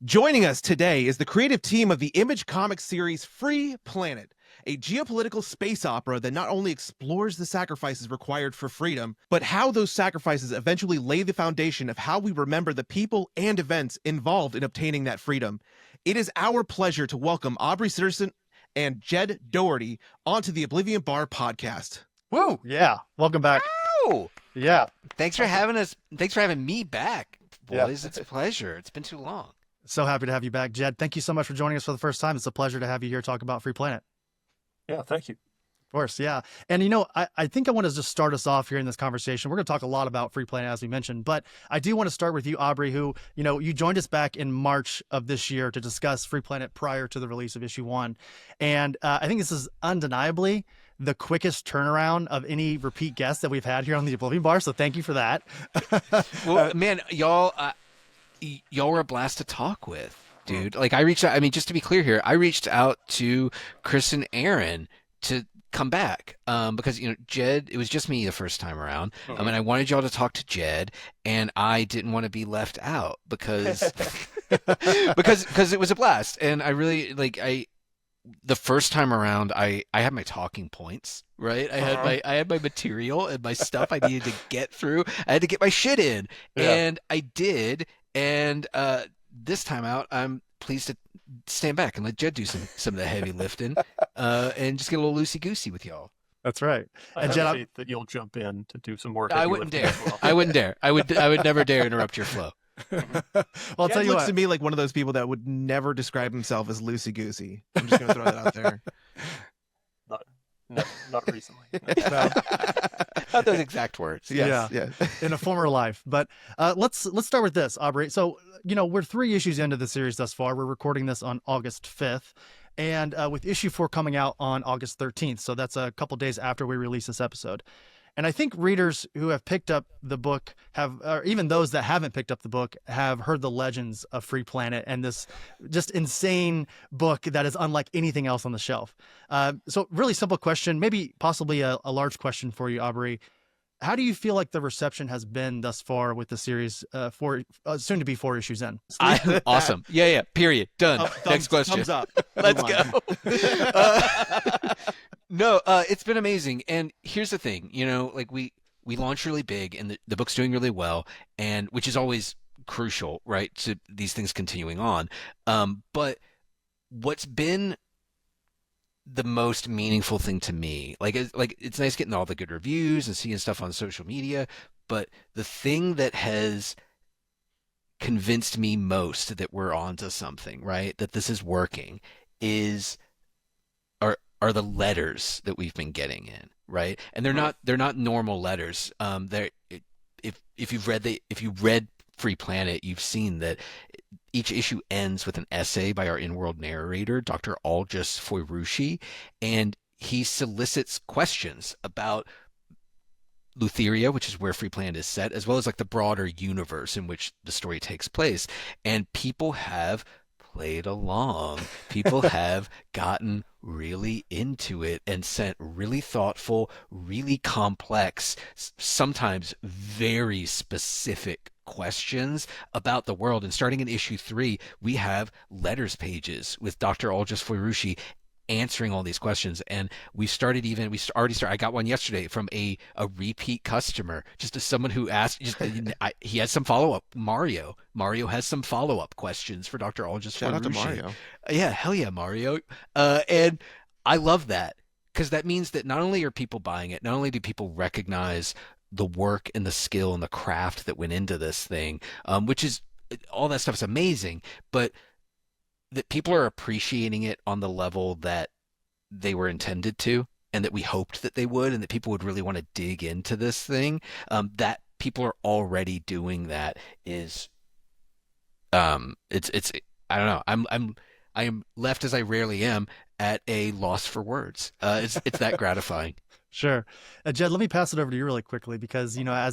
Joining us today is the creative team of the Image Comics series Free Planet, a geopolitical space opera that not only explores the sacrifices required for freedom, but how those sacrifices eventually lay the foundation of how we remember the people and events involved in obtaining that freedom. It is our pleasure to welcome Aubrey Sitterson and Jed Dougherty onto the Oblivion Bar Podcast. Woo! Yeah, welcome back. Ow! Yeah. Thanks for having us. Thanks for having me back, boys. Yeah. It's a pleasure. It's been too long. So happy to have you back, Jed. Thank you so much for joining us for the first time. It's a pleasure to have you here talk about Free Planet. Yeah, thank you. Of course, yeah. And, I think I want to just start us off here in this conversation. We're going to talk a lot about Free Planet, as we mentioned, but I do want to start with you, Aubrey, who, you joined us back in March of this year to discuss Free Planet prior to the release of issue 1. And I think this is undeniably the quickest turnaround of any repeat guest that we've had here on the Oblivion Bar. So thank you for that. Well, man, y'all were a blast to talk with, dude. Like, I reached out. I mean, just to be clear here, I reached out to Chris and Aaron to come back because Jed, it was just me the first time around, and I wanted y'all to talk to Jed, and I didn't want to be left out because because it was a blast, and I really the first time around I had my talking points, right? I had my material and my stuff I needed to get through. I had to get my shit in, and I did. And this time out, I'm pleased to stand back and let Jed do some of the heavy lifting, and just get a little loosey-goosey with y'all. That's right. I have faith that you'll jump in to do some work. I wouldn't dare. I wouldn't dare. I would never dare interrupt your flow. Well, I'll tell you looks what. to me like one of those people that would never describe himself as loosey-goosey. I'm just going to throw that out there. Not recently. No. Not those exact words. Yes, Yeah. yeah. In a former life. But let's start with this, Aubrey. So, we're 3 issues into the series thus far. We're recording this on August 5th, and with issue 4 coming out on August 13th. So that's a couple days after we release this episode. And I think readers who have picked up the book or even those that haven't picked up the book, have heard the legends of Free Planet and this just insane book that is unlike anything else on the shelf. So really simple question, maybe possibly a large question for you, Aubrey. How do you feel like the reception has been thus far with the series, soon to be 4 issues in? Awesome. Yeah. Period. Done. Next question. Thumbs up. Let's go. No, it's been amazing. And here's the thing, we launched really big, and the book's doing really well, and which is always crucial, right, to these things continuing on. But what's been the most meaningful thing to me, it's nice getting all the good reviews and seeing stuff on social media, but the thing that has convinced me most that we're onto something, right, that this is working, are the letters that we've been getting in, right? And they're not normal letters. If you read Free Planet, you've seen that each issue ends with an essay by our in-world narrator, Dr. Aljus Foirushi, and he solicits questions about Lutheria, which is where Free Planet is set, as well as the broader universe in which the story takes place. And people have played along. People have gotten really into it and sent really thoughtful, really complex, sometimes very specific questions about the world. And starting in issue 3, we have letters pages with Dr. Aljus Foirushi answering all these questions. And I got one yesterday from a repeat customer, just as someone who asked, he has some follow-up. Mario has some follow-up questions for Dr. Aljus Foirushi. Shout out to Mario. Yeah, hell yeah, Mario. And I love that, because that means that not only are people buying it, not only do people recognize the work and the skill and the craft that went into this thing, which is, all that stuff is amazing, but that people are appreciating it on the level that they were intended to, and that we hoped that they would, and that people would really want to dig into this thing. That people are already doing that is, it's I don't know. I am left, as I rarely am, at a loss for words. It's that gratifying. Sure. Jed, let me pass it over to you really quickly, because, I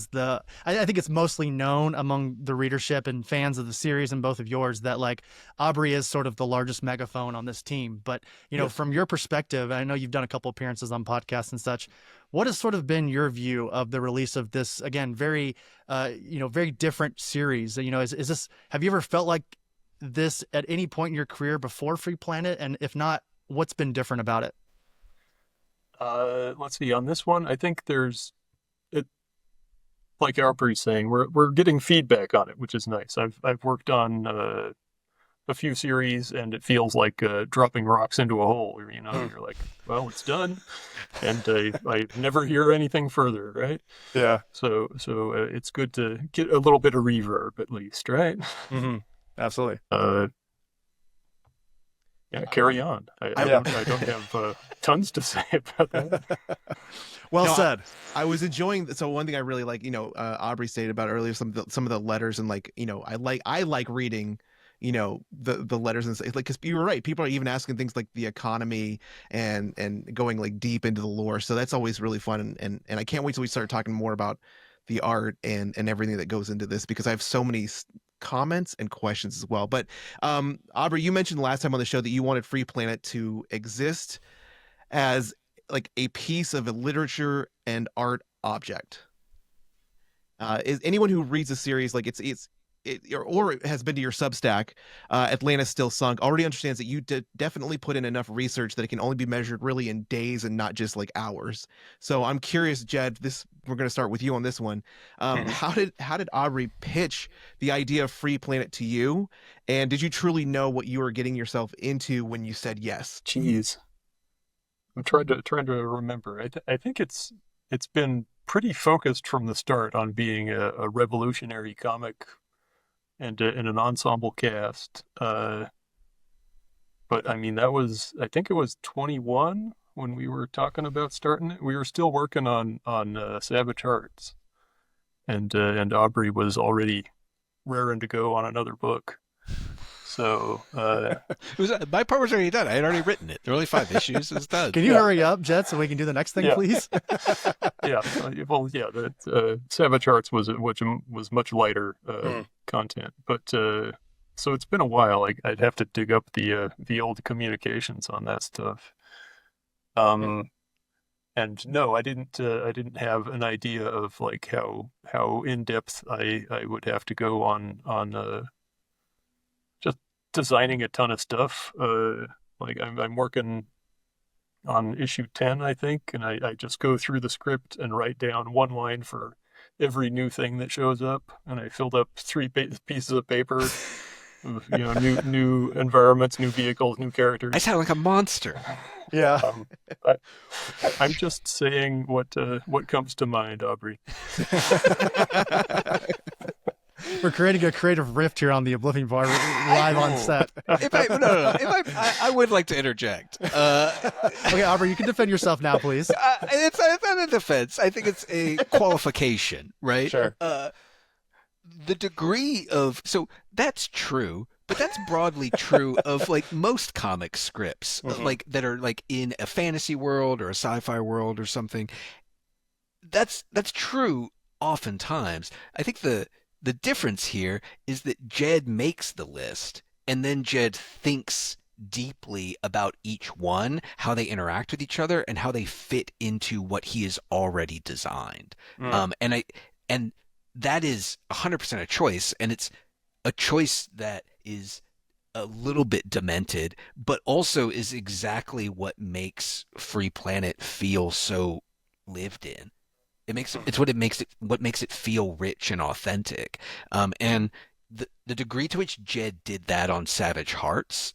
think it's mostly known among the readership and fans of the series, and both of yours, that Aubrey is sort of the largest megaphone on this team. But, from your perspective, I know you've done a couple appearances on podcasts and such. What has sort of been your view of the release of this, again, very, very different series? Is this, have you ever felt like this at any point in your career before Free Planet? And if not, what's been different about it? Let's see. On this one, I think like Aubrey's saying, we're getting feedback on it, which is nice. I've worked on a few series, and it feels like dropping rocks into a hole. You're like, well, it's done, and I never hear anything further, right? Yeah. So it's good to get a little bit of reverb at least, right? Mm-hmm. Absolutely. Yeah, carry on. I don't have tons to say about that. Well said. I was enjoying. So one thing I really like, Aubrey stated about earlier, some of the letters, and like, I like reading, the letters, and like, because you were right, people are even asking things like the economy and going like deep into the lore. So that's always really fun, and I can't wait till we start talking more about the art and everything that goes into this, because I have so many comments and questions as well. But Aubrey, you mentioned last time on the show that you wanted Free Planet to exist as like a piece of a literature and art object. Is anyone who reads the series, like or has been to your Substack, Atlantis Still Sunk, already understands that you definitely put in enough research that it can only be measured really in days and not just like hours. So I'm curious, Jed, we're going to start with you on this one. How did Aubrey pitch the idea of Free Planet to you? And did you truly know what you were getting yourself into when you said yes? Jeez. I'm trying to remember. I think it's been pretty focused from the start on being a revolutionary comic and an ensemble cast. But I mean, I think it was 21 when we were talking about starting it. We were still working on Savage Hearts, and Aubrey was already raring to go on another book. So my part was already done. I had already written it. There were only 5 issues. It's done. Can you hurry up, Jed, so we can do the next thing, please? Yeah. Well, yeah. Savage Hearts was much lighter content, but so it's been a while. I'd have to dig up the old communications on that stuff. And no, I didn't have an idea of like how in depth I would have to go on just designing a ton of stuff. Like I'm working on issue 10, I think, and I just go through the script and write down one line for every new thing that shows up, and I filled up 3 pieces of paper. New environments, new vehicles, new characters. I sound like a monster. Yeah. I'm just saying what comes to mind, Aubrey. We're creating a creative rift here on the Oblivion Bar live on set. I would like to interject. Okay, Aubrey, you can defend yourself now, please. It's not a defense. I think it's a qualification, right? Sure. The degree of, so that's true, but that's broadly true of like most comic scripts, like that are like in a fantasy world or a sci-fi world or something. That's true oftentimes. I think the difference here is that Jed makes the list, and then Jed thinks deeply about each one, how they interact with each other, and how they fit into what he has already designed. And that is 100% a choice, and it's a choice that is a little bit demented, but also is exactly what makes Free Planet feel so lived in. What makes it feel rich and authentic. And the degree to which Jed did that on Savage Hearts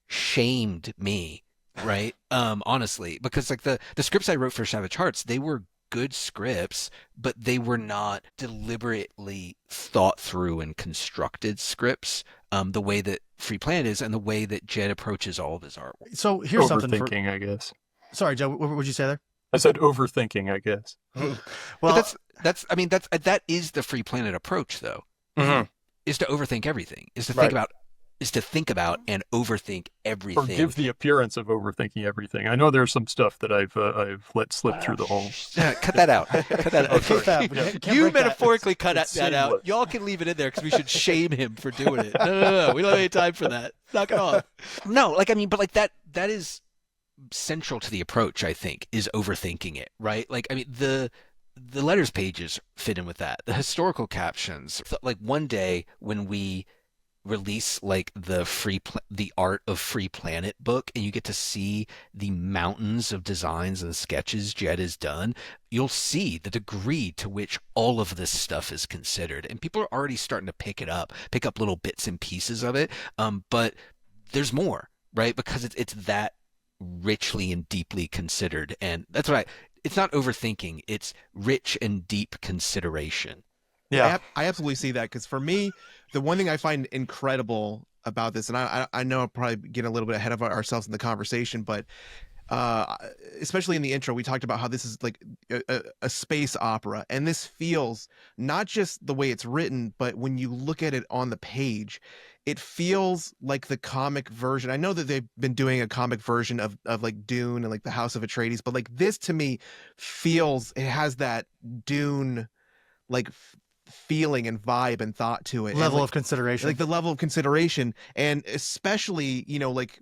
shamed me, right? Honestly, because like the scripts I wrote for Savage Hearts, they were good scripts, but they were not deliberately thought through and constructed scripts, the way that Free Planet is, and the way that Jed approaches all of his artwork. So here's something Overthinking, I guess. Sorry, Jed, what would you say there? I said overthinking, I guess. Well, that is the Free Planet approach, though. Is to overthink everything. Is to think about and overthink everything. Or give the appearance of overthinking everything. I know there's some stuff that I've let slip through the hole. Cut that out. Cut that out. Can't You break that. metaphorically cut It's that out. seamless. Y'all can leave it in there because we should shame him for doing it. No. We don't have any time for that. Knock it off. No, that is central to the approach, I think, is overthinking it, right? Like, I mean, the letters pages fit in with that. The historical captions. Like one day when we release like the Art of Free Planet book, and you get to see the mountains of designs and sketches Jed has done, you'll see the degree to which all of this stuff is considered, and people are already starting to pick up little bits and pieces of it. But there's more, right? Because it's that richly and deeply considered, and that's what it's not overthinking, it's rich and deep consideration. Yeah. I absolutely see that, because for me, the one thing I find incredible about this, and I know I'm probably getting a little bit ahead of ourselves in the conversation, but especially in the intro, we talked about how this is like a space opera, and this feels not just the way it's written, but when you look at it on the page, it feels like the comic version. I know that they've been doing a comic version of like Dune and like the House of Atreides, but like this to me feels, it has that Dune like feeling and vibe and thought to it, Level and, of consideration. like the level of consideration, and especially, you know, like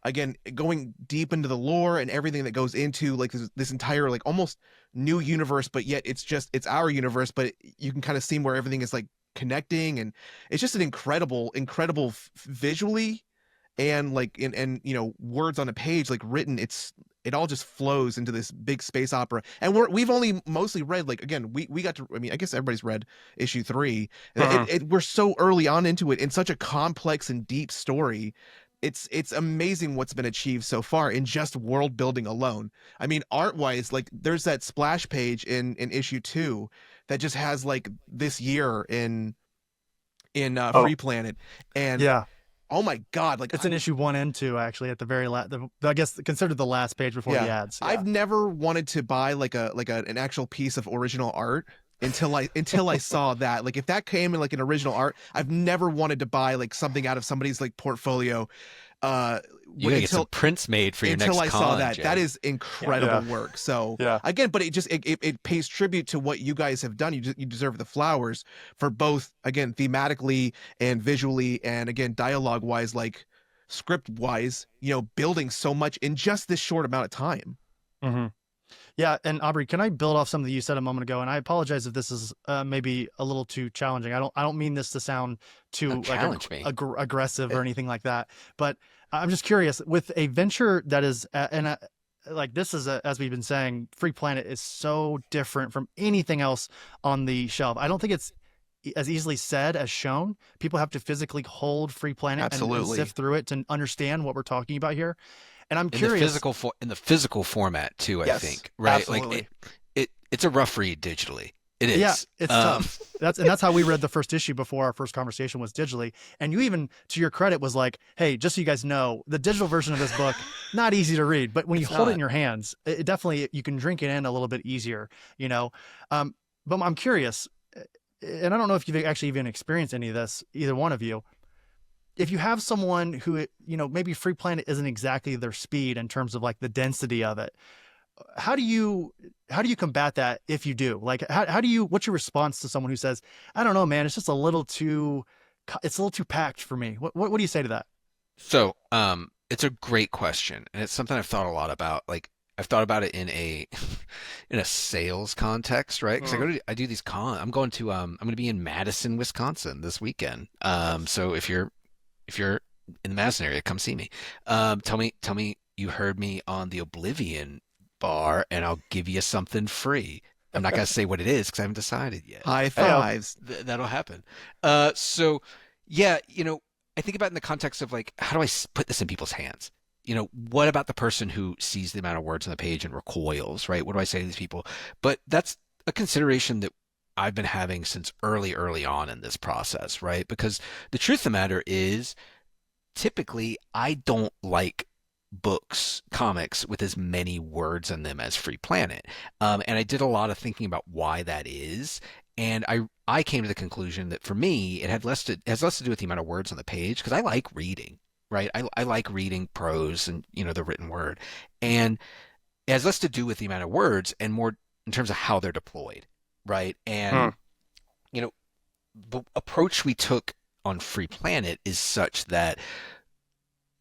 again, going deep into the lore and everything that goes into like this entire like almost new universe, but yet it's our universe, but you can kind of see where everything is like connecting, and it's just an incredible visually, and like and you know, words on a page like written, it all just flows into this big space opera. And we've only mostly read, like, again, we got to, I mean, I guess everybody's read issue 3. We're so early on into it, in such a complex and deep story. It's amazing what's been achieved so far in just world building alone. I mean, art wise, like there's that splash page in issue 2 that just has like this year in Free Planet, and yeah, oh my God, like it's in issue 1 and 2 actually, at the very last. I guess considered the last page before the ads. Yeah. I've never wanted to buy like an actual piece of original art until I saw that. Like if that came in like an original art, I've never wanted to buy like something out of somebody's like portfolio. You gotta get some prints made for your next con. Until I saw that, Jed. that is incredible work. So again, but it pays tribute to what you guys have done. You deserve the flowers for both, again, thematically and visually, and again, dialogue wise, like script wise, you know, building so much in just this short amount of time. Mm-hmm. Yeah, and Aubrey, can I build off something that you said a moment ago? And I apologize if this is maybe a little too challenging. I don't mean this to sound too like aggressive or anything like that. But I'm just curious, with a venture that is like this is as we've been saying, Free Planet is so different from anything else on the shelf. I don't think it's as easily said as shown. People have to physically hold Free Planet and sift through it to understand what we're talking about here. And I'm curious in the physical format too. I think, right? Absolutely. Like it's a rough read digitally. It is. Yeah, it's tough. That's how we read the first issue before our first conversation was digitally. And you even, to your credit, was like, "Hey, just so you guys know, the digital version of this book not easy to read, but when you hold it in your hands, it definitely you can drink it in a little bit easier." You know, but I'm curious, and I don't know if you've actually even experienced any of this, either one of you. If you have someone who, you know, maybe Free Planet isn't exactly their speed in terms of like the density of it, how do you combat that if you do? Like, what's your response to someone who says, I don't know, man, it's just a little too packed for me? What do you say to that? So, it's a great question, and it's something I've thought a lot about. Like, I've thought about it in a sales context, right? Because I do these I'm going to be in Madison, Wisconsin this weekend. So if you're in the Madison area, come see me. Tell me you heard me on the Oblivion Bar, and I'll give you something free. I'm not gonna say what it is because I haven't decided yet. High fives. That'll happen. So yeah, you know, I think about it in the context of like, how do I put this in people's hands? You know, what about the person who sees the amount of words on the page and recoils, right? What do I say to these people? But that's a consideration that I've been having since early on in this process, right? Because the truth of the matter is, typically, I don't like comics with as many words in them as Free Planet. And I did a lot of thinking about why that is. And I came to the conclusion that for me, it has less to do with the amount of words on the page, because I like reading, right? I like reading prose and, you know, the written word. And it has less to do with the amount of words and more in terms of how they're deployed, right? And, you know, the approach we took on Free Planet is such that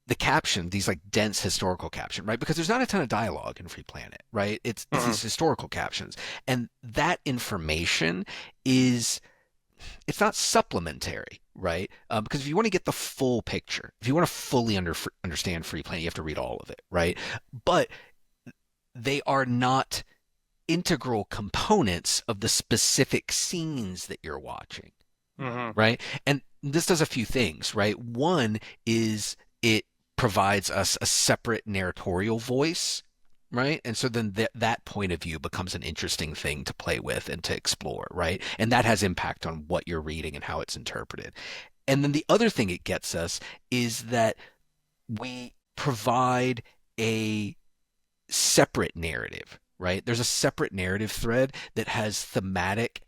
the caption, these like dense historical caption, right? Because there's not a ton of dialogue in Free Planet, right? It's these historical captions. And that information it's not supplementary, right? Because if you want to get the full picture, if you want to fully understand Free Planet, you have to read all of it, right? But they are not integral components of the specific scenes that you're watching, right? And this does a few things, right? One is it provides us a separate narratorial voice, right? And so then that point of view becomes an interesting thing to play with and to explore, right? And that has impact on what you're reading and how it's interpreted. And then the other thing it gets us is that we provide a separate narrative, right? There's a separate narrative thread that has thematic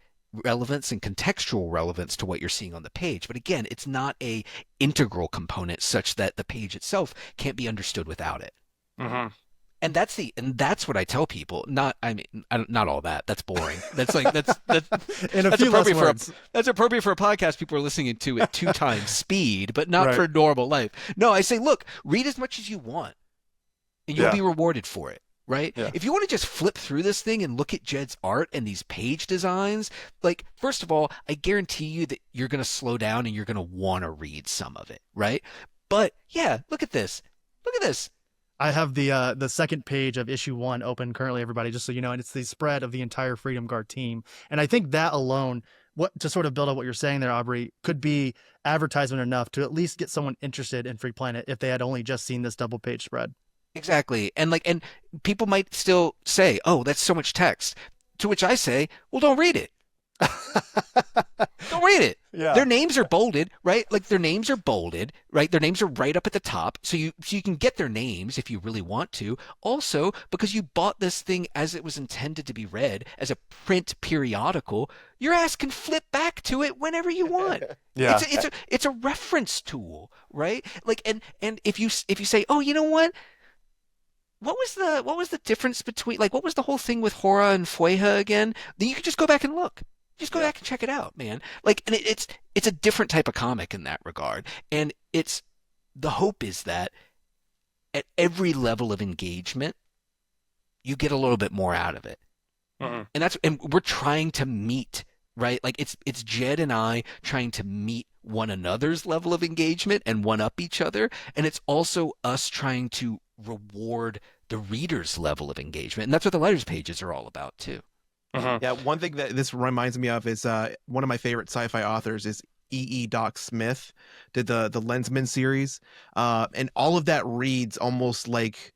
relevance and contextual relevance to what you're seeing on the page. But again, it's not a integral component such that the page itself can't be understood without it. And that's what I tell people. Not all that. That's boring. That's in a few less words. That's appropriate for a podcast people are listening to at 2 times speed, but not for normal life. No, I say, look, read as much as you want, and you'll be rewarded for it. Right? Yeah. If you want to just flip through this thing and look at Jed's art and these page designs, like, first of all, I guarantee you that you're going to slow down and you're going to want to read some of it, right? But yeah, look at this. Look at this. I have the second page of issue 1 open currently, everybody, just so you know, and it's the spread of the entire Freedom Guard team. And I think that alone, to sort of build on what you're saying there, Aubrey, could be advertisement enough to at least get someone interested in Free Planet if they had only just seen this double page spread. Exactly. And people might still say, "Oh, that's so much text." To which I say, "Well, don't read it." Don't read it. Yeah. Their names are bolded, right? Like, their names are bolded, right? Their names are right up at the top. So you can get their names if you really want to. Also, because you bought this thing as it was intended to be read as a print periodical, your ass can flip back to it whenever you want. Yeah. It's a reference tool, right? Like, and if you say, "Oh, you know what? What was the difference between, like, what was the whole thing with Hora and Fueha again?" Then you can just go back and look. Just go back and check it out, man. Like, and it's a different type of comic in that regard. And the hope is that at every level of engagement, you get a little bit more out of it. And we're trying to meet, right? Like, it's Jed and I trying to meet one another's level of engagement and one up each other. And it's also us trying to reward the reader's level of engagement. And that's what the letters pages are all about too. Yeah, one thing that this reminds me of is one of my favorite sci-fi authors is E. Doc Smith, did the Lensman series, and all of that reads almost like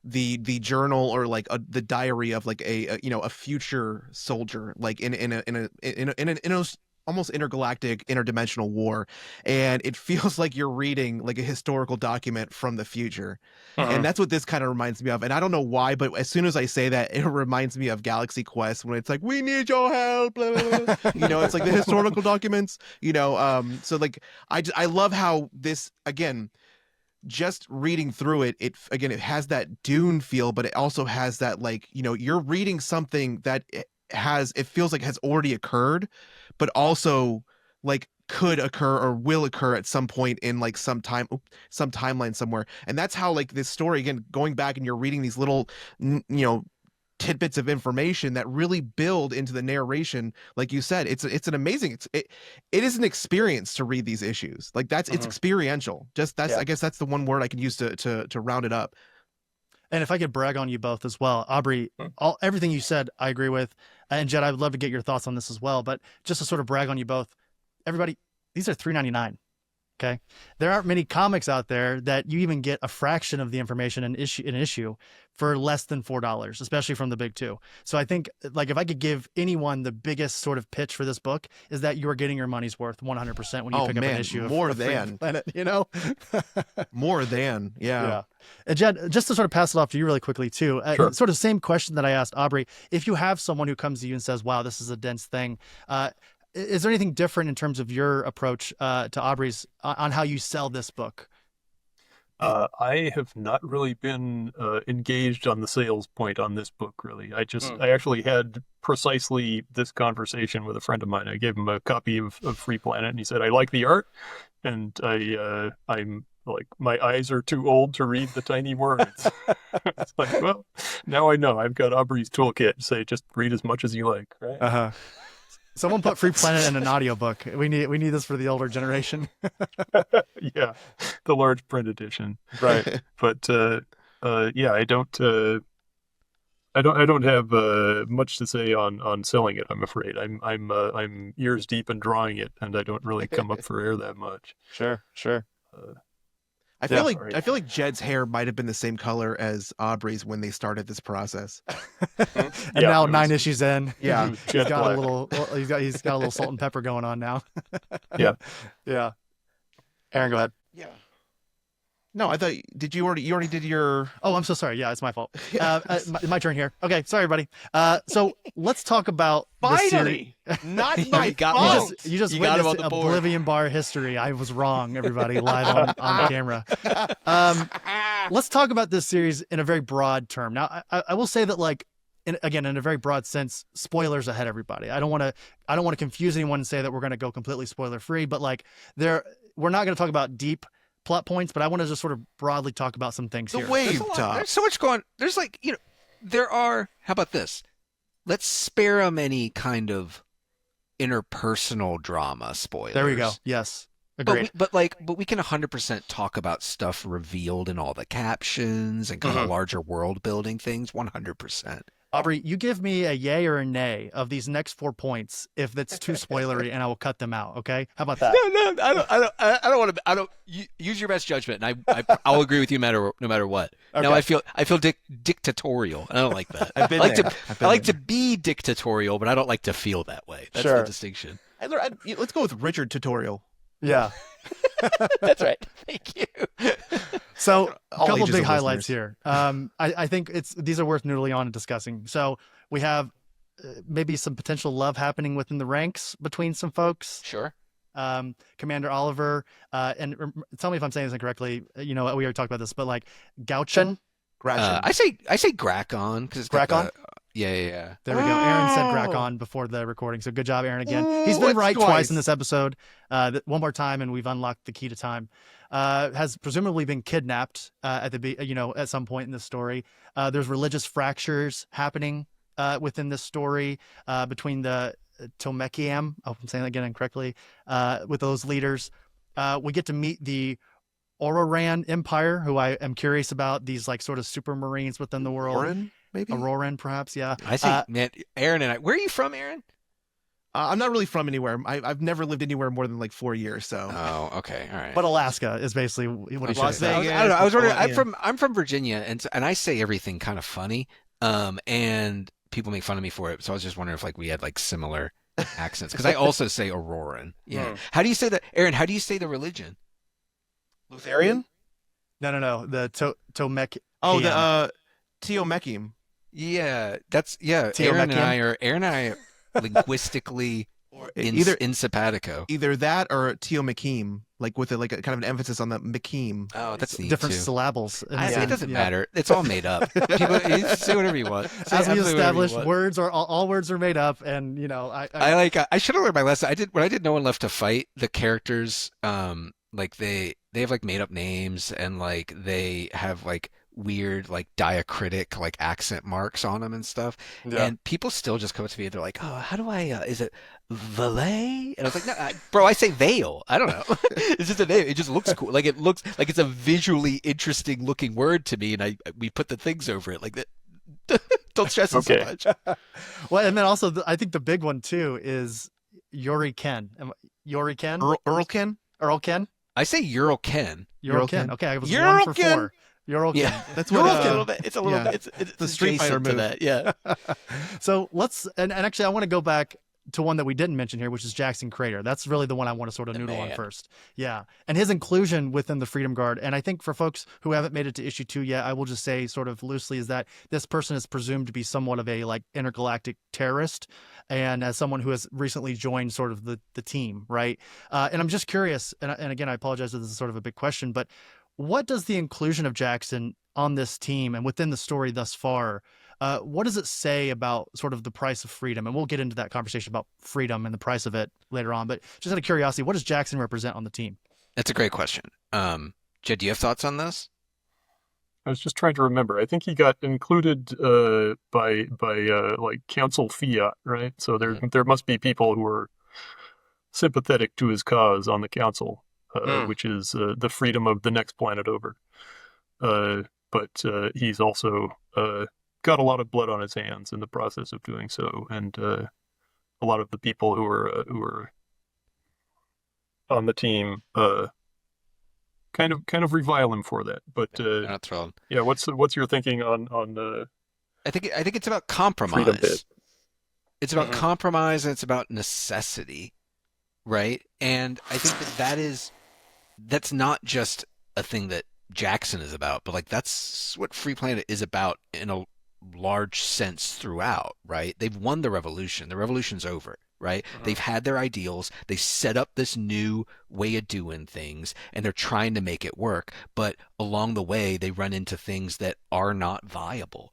the journal or like the diary of like a future soldier, like in a almost intergalactic, interdimensional war, and it feels like you're reading like a historical document from the future. And that's what this kind of reminds me of. And I don't know why, but as soon as I say that, it reminds me of Galaxy Quest when it's like, "We need your help," blah, blah, blah. It's like the historical documents, so like I love how this, again, just reading through it, it has that Dune feel, but it also has that, like, you're reading something that it feels like has already occurred, but also like could occur or will occur at some point in like some timeline somewhere. And that's how, like, this story, again, going back and you're reading these little tidbits of information that really build into the narration. Like you said, it's an amazing, it is an experience to read these issues. Like, it's experiential. I guess that's the one word I can use to round it up. And if I could brag on you both as well, Aubrey, everything you said, I agree with. And Jed, I would love to get your thoughts on this as well. But just to sort of brag on you both, everybody, these are $3.99. Okay. There aren't many comics out there that you even get a fraction of the information in issue for less than $4, especially from the big two. So I think, like, if I could give anyone the biggest sort of pitch for this book, is that you are getting your money's worth 100% when you pick up an issue more of than Free Planet, more than, yeah. And Jed, just to sort of pass it off to you really quickly too, Sure. sort of same question that I asked Aubrey. If you have someone who comes to you and says, "Wow, this is a dense thing," is there anything different in terms of your approach to Aubrey's on how you sell this book? I have not really been engaged on the sales point on this book, really. I actually had precisely this conversation with a friend of mine. I gave him a copy of Free Planet, and he said, "I like the art, and I'm like, my eyes are too old to read the tiny words." It's like, well, now I know. I've got Aubrey's toolkit to say, just read as much as you like, right? Someone put Free Planet in an audiobook. We need this for the older generation. Yeah, the large print edition. Right. But yeah, I don't have much to say on selling it. I'm afraid I'm years deep in drawing it, and I don't really come up for air that much. Sure. I feel sorry. like Jed's hair might have been the same color as Aubrey's when they started this process. And Yeah, now it was- 9 issues in, Yeah. he's Jet got black. a little. He's got a little salt and pepper going on now. Yeah. Aaron, go ahead. Yeah. No, I thought you already did your. Oh, I'm so sorry. Yeah, it's my fault. My turn here. Okay, sorry, everybody. So let's talk about the series. Finally, not You my got fault. me. You just You got him witnessed on the board. Oblivion Bar history. I was wrong, everybody, live on camera. Let's talk about this series in a very broad term. Now, I will say that, like, in a very broad sense, spoilers ahead, everybody. I don't want to confuse anyone and say that we're going to go completely spoiler free, but like, we're not going to talk about deep plot points, but I want to just sort of broadly talk about some things The here. wave There's a lot- top. There's so much going. There's like there are. How about this? Let's spare them any kind of interpersonal drama spoilers. There we go. Yes, agreed. But we can 100% talk about stuff revealed in all the captions and kind of larger world building things. 100%. Aubrey, you give me a yay or a nay of these next 4 points if that's too spoilery, and I will cut them out. Okay? How about that? No, I don't want to. I don't use your best judgment, and I'll agree with you no matter what. Okay. No, I feel dictatorial, and I don't like that. I've been I like there. I like to be dictatorial, but I don't like to feel that way. That's the Sure. distinction. Let's go with Richard tutorial. Yeah. That's right. Thank you. So a All couple ages big of highlights listeners. here. I think these are worth noodling on and discussing. So we have maybe some potential love happening within the ranks between some folks. Sure. Commander Oliver, and tell me if I'm saying this incorrectly. We already talked about this, but like Gauchen. Gretchen. I say Grakon because it's got Grakon? Yeah. There we go. Aaron said Oh. Grakon before the recording, so good job, Aaron. Again, Ooh, he's been it's right twice twice. in this episode. One more time, and we've unlocked the key to time. Has presumably been kidnapped at some point in the story. There's religious fractures happening within this story between the Tomekiam. Oh, I'm saying that again incorrectly. With those leaders, we get to meet the Auroran Empire, who I am curious about. These like sort of super marines within the world. Lauren, maybe. Auroran, perhaps. Yeah. I say, man, Aaron and I. Where are you from, Aaron? I'm not really from anywhere. I've never lived anywhere more than like 4 years. So Oh, okay, all right. But Alaska is basically what he Las should say. Vegas. I don't know. I was wondering. Yeah. I'm from Virginia, and I say everything kind of funny. And people make fun of me for it. So I was just wondering if like we had like similar accents because I also say Auroran. Yeah. How do you say that, Aaron? How do you say the religion? Lutheran. No. The Tomek. Oh, the Teomekim. Yeah, that's Aaron and I are linguistically in simpatico. Either that or Teomekim, like with a kind of an emphasis on the Mekim. Oh, that's neat different too. syllables. It doesn't matter. It's all made up. People, you say whatever you want. Say As we absolutely whatever you established, want. words are all words are made up, and I should have learned my lesson. When I did No One Left to Fight, the characters like they have like made up names and like they have like weird like diacritic like accent marks on them and stuff. Yeah. And people still just come up to me and they're like, "Oh, how do I is it valet?" And I was like, "No, bro, I say veil. I don't know. It's just a name. It just looks cool. Like it looks like it's a visually interesting looking word to me and we put the things over it like that." Don't stress it so Okay. much. well, and then also I think the big one too is Yori Ken. Yori Ken? Earl Ken. Earl Ken? I say Ural Ken. Ural Ken. Ken. Okay, I was Ural 1 for Ken. 4. Ural Ken. Yeah, That's Ural what Ken a little bit. It's a little yeah. bit. It's The Street Fighter adjacent to move. that. Yeah. So let's and actually I want to go back to one that we didn't mention here, which is Jackson Crater. That's really the one I want to sort of The noodle on man. first. Yeah. And his inclusion within the Freedom Guard. And I think for folks who haven't made it to issue 2 yet, I will just say sort of loosely is that this person is presumed to be somewhat of a like intergalactic terrorist and as someone who has recently joined sort of the team, right? And I'm just curious, and again, I apologize that this is sort of a big question, but what does the inclusion of Jackson on this team and within the story thus far, what does it say about sort of the price of freedom? And we'll get into that conversation about freedom and the price of it later on. But just out of curiosity, what does Jackson represent on the team? That's a great question. Jed, do you have thoughts on this? I was just trying to remember. I think he got included by like Council Fiat, right? So there must be people who are sympathetic to his cause on the council, which is the freedom of the next planet over. But he's also got a lot of blood on his hands in the process of doing so, and a lot of the people who are on the team kind of revile him for that. But They're not thrilled. yeah, what's your thinking on I think it's about freedom compromise. bit? It's about compromise, and it's about necessity, right? And I think that's not just a thing that Jackson is about, but like that's what Free Planet is about in a large sense throughout, right? They've won the revolution. The revolution's over, right? They've had their ideals. They set up this new way of doing things, and they're trying to make it work. But along the way, they run into things that are not viable.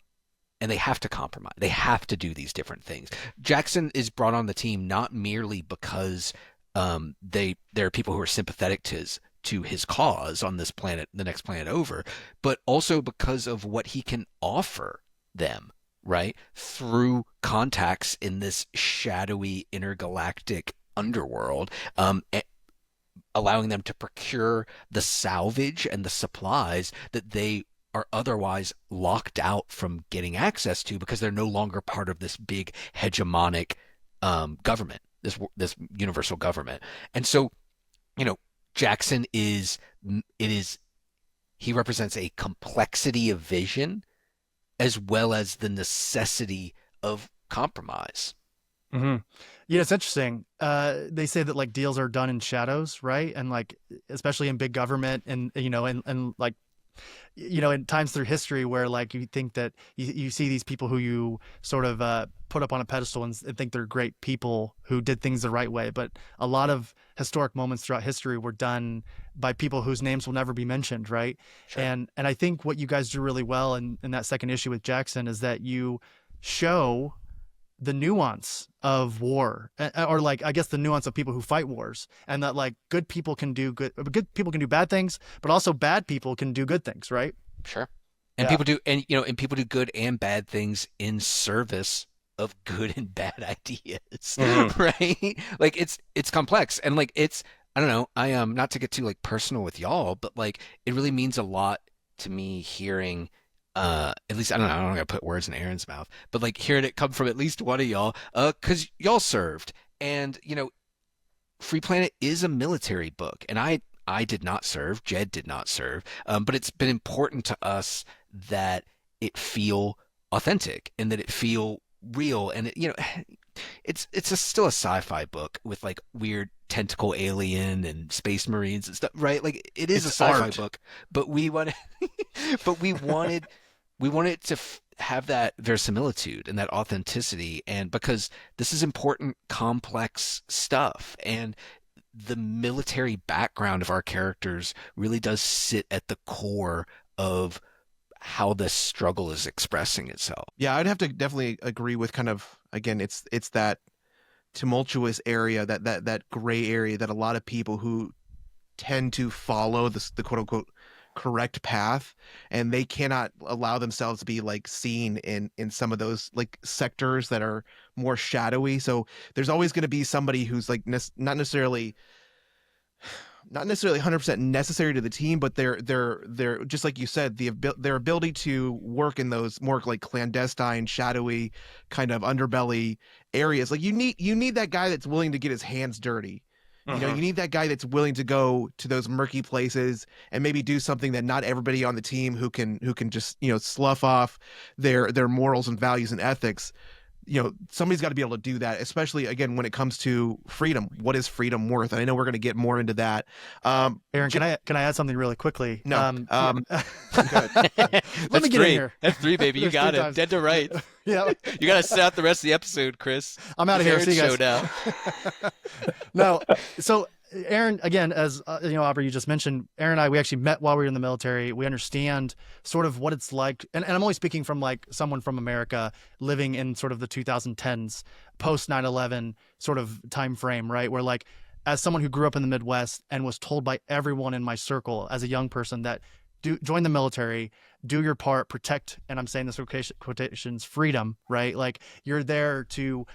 And they have to compromise. They have to do these different things. Jackson is brought on the team not merely because there are people who are sympathetic to his cause on this planet, the next planet over, but also because of what he can offer them, right? Through contacts in this shadowy intergalactic underworld, allowing them to procure the salvage and the supplies that they are otherwise locked out from getting access to because they're no longer part of this big hegemonic government, this universal government. And so, Jackson he represents a complexity of vision as well as the necessity of compromise. Mm-hmm. Yeah, it's interesting. They say that like deals are done in shadows, right? And like, especially in big government and, and like, in times through history where like you think that you see these people who you sort of put up on a pedestal and think they're great people who did things the right way. But a lot of historic moments throughout history were done by people whose names will never be mentioned, right? Sure. And I think what you guys do really well in that second issue with Jackson is that you show the nuance of war, or like, I guess the nuance of people who fight wars, and that like good people can do people can do bad things, but also bad people can do good things, right? Sure. And Yeah. people do good and bad things in service of good and bad ideas, right? Like it's complex, and like I don't know, I am not to get too like personal with y'all, but like it really means a lot to me hearing at least I don't gotta put words in Aaron's mouth, but like hearing it come from at least one of y'all, because y'all served, and Free Planet is a military book, and I did not serve, Jed did not serve, but it's been important to us that it feel authentic and that it feel real, and it's still a sci-fi book with like weird tentacle alien and space marines and stuff, right? Like it is It's a sci-fi art. book, but we wanted it to have that verisimilitude and that authenticity, and because this is important, complex stuff, and the military background of our characters really does sit at the core of how this struggle is expressing itself. Yeah, I'd have to definitely agree with kind of, again, it's that tumultuous area, that gray area that a lot of people who tend to follow the quote unquote correct path, and they cannot allow themselves to be like seen in some of those like sectors that are more shadowy. So there's always going to be somebody who's like not necessarily 100% necessary to the team, but they're just like you said, their ability to work in those more like clandestine, shadowy kind of underbelly areas. Like you need that guy that's willing to get his hands dirty. You need that guy that's willing to go to those murky places and maybe do something that not everybody on the team who can just, slough off their morals and values and ethics. Somebody's got to be able to do that, especially again when it comes to freedom. What is freedom worth? And I know we're going to get more into that. Aaron, can I add something really quickly? No. Let me get in here. That's 3, baby. You There's got 3 it. times. Dead to rights. Yeah. You got to sit out the rest of the episode, Chris. I'm out of here. See you guys. Show now. No. So Aaron, again, as Aubrey, you just mentioned, Aaron and I, we actually met while we were in the military. We understand sort of what it's like. And I'm only speaking from like someone from America living in sort of the 2010s, post 9/11 sort of time frame, right? Where like, as someone who grew up in the Midwest and was told by everyone in my circle as a young person that join the military, do your part, protect, and I'm saying this quotations, freedom, right? Like you're there to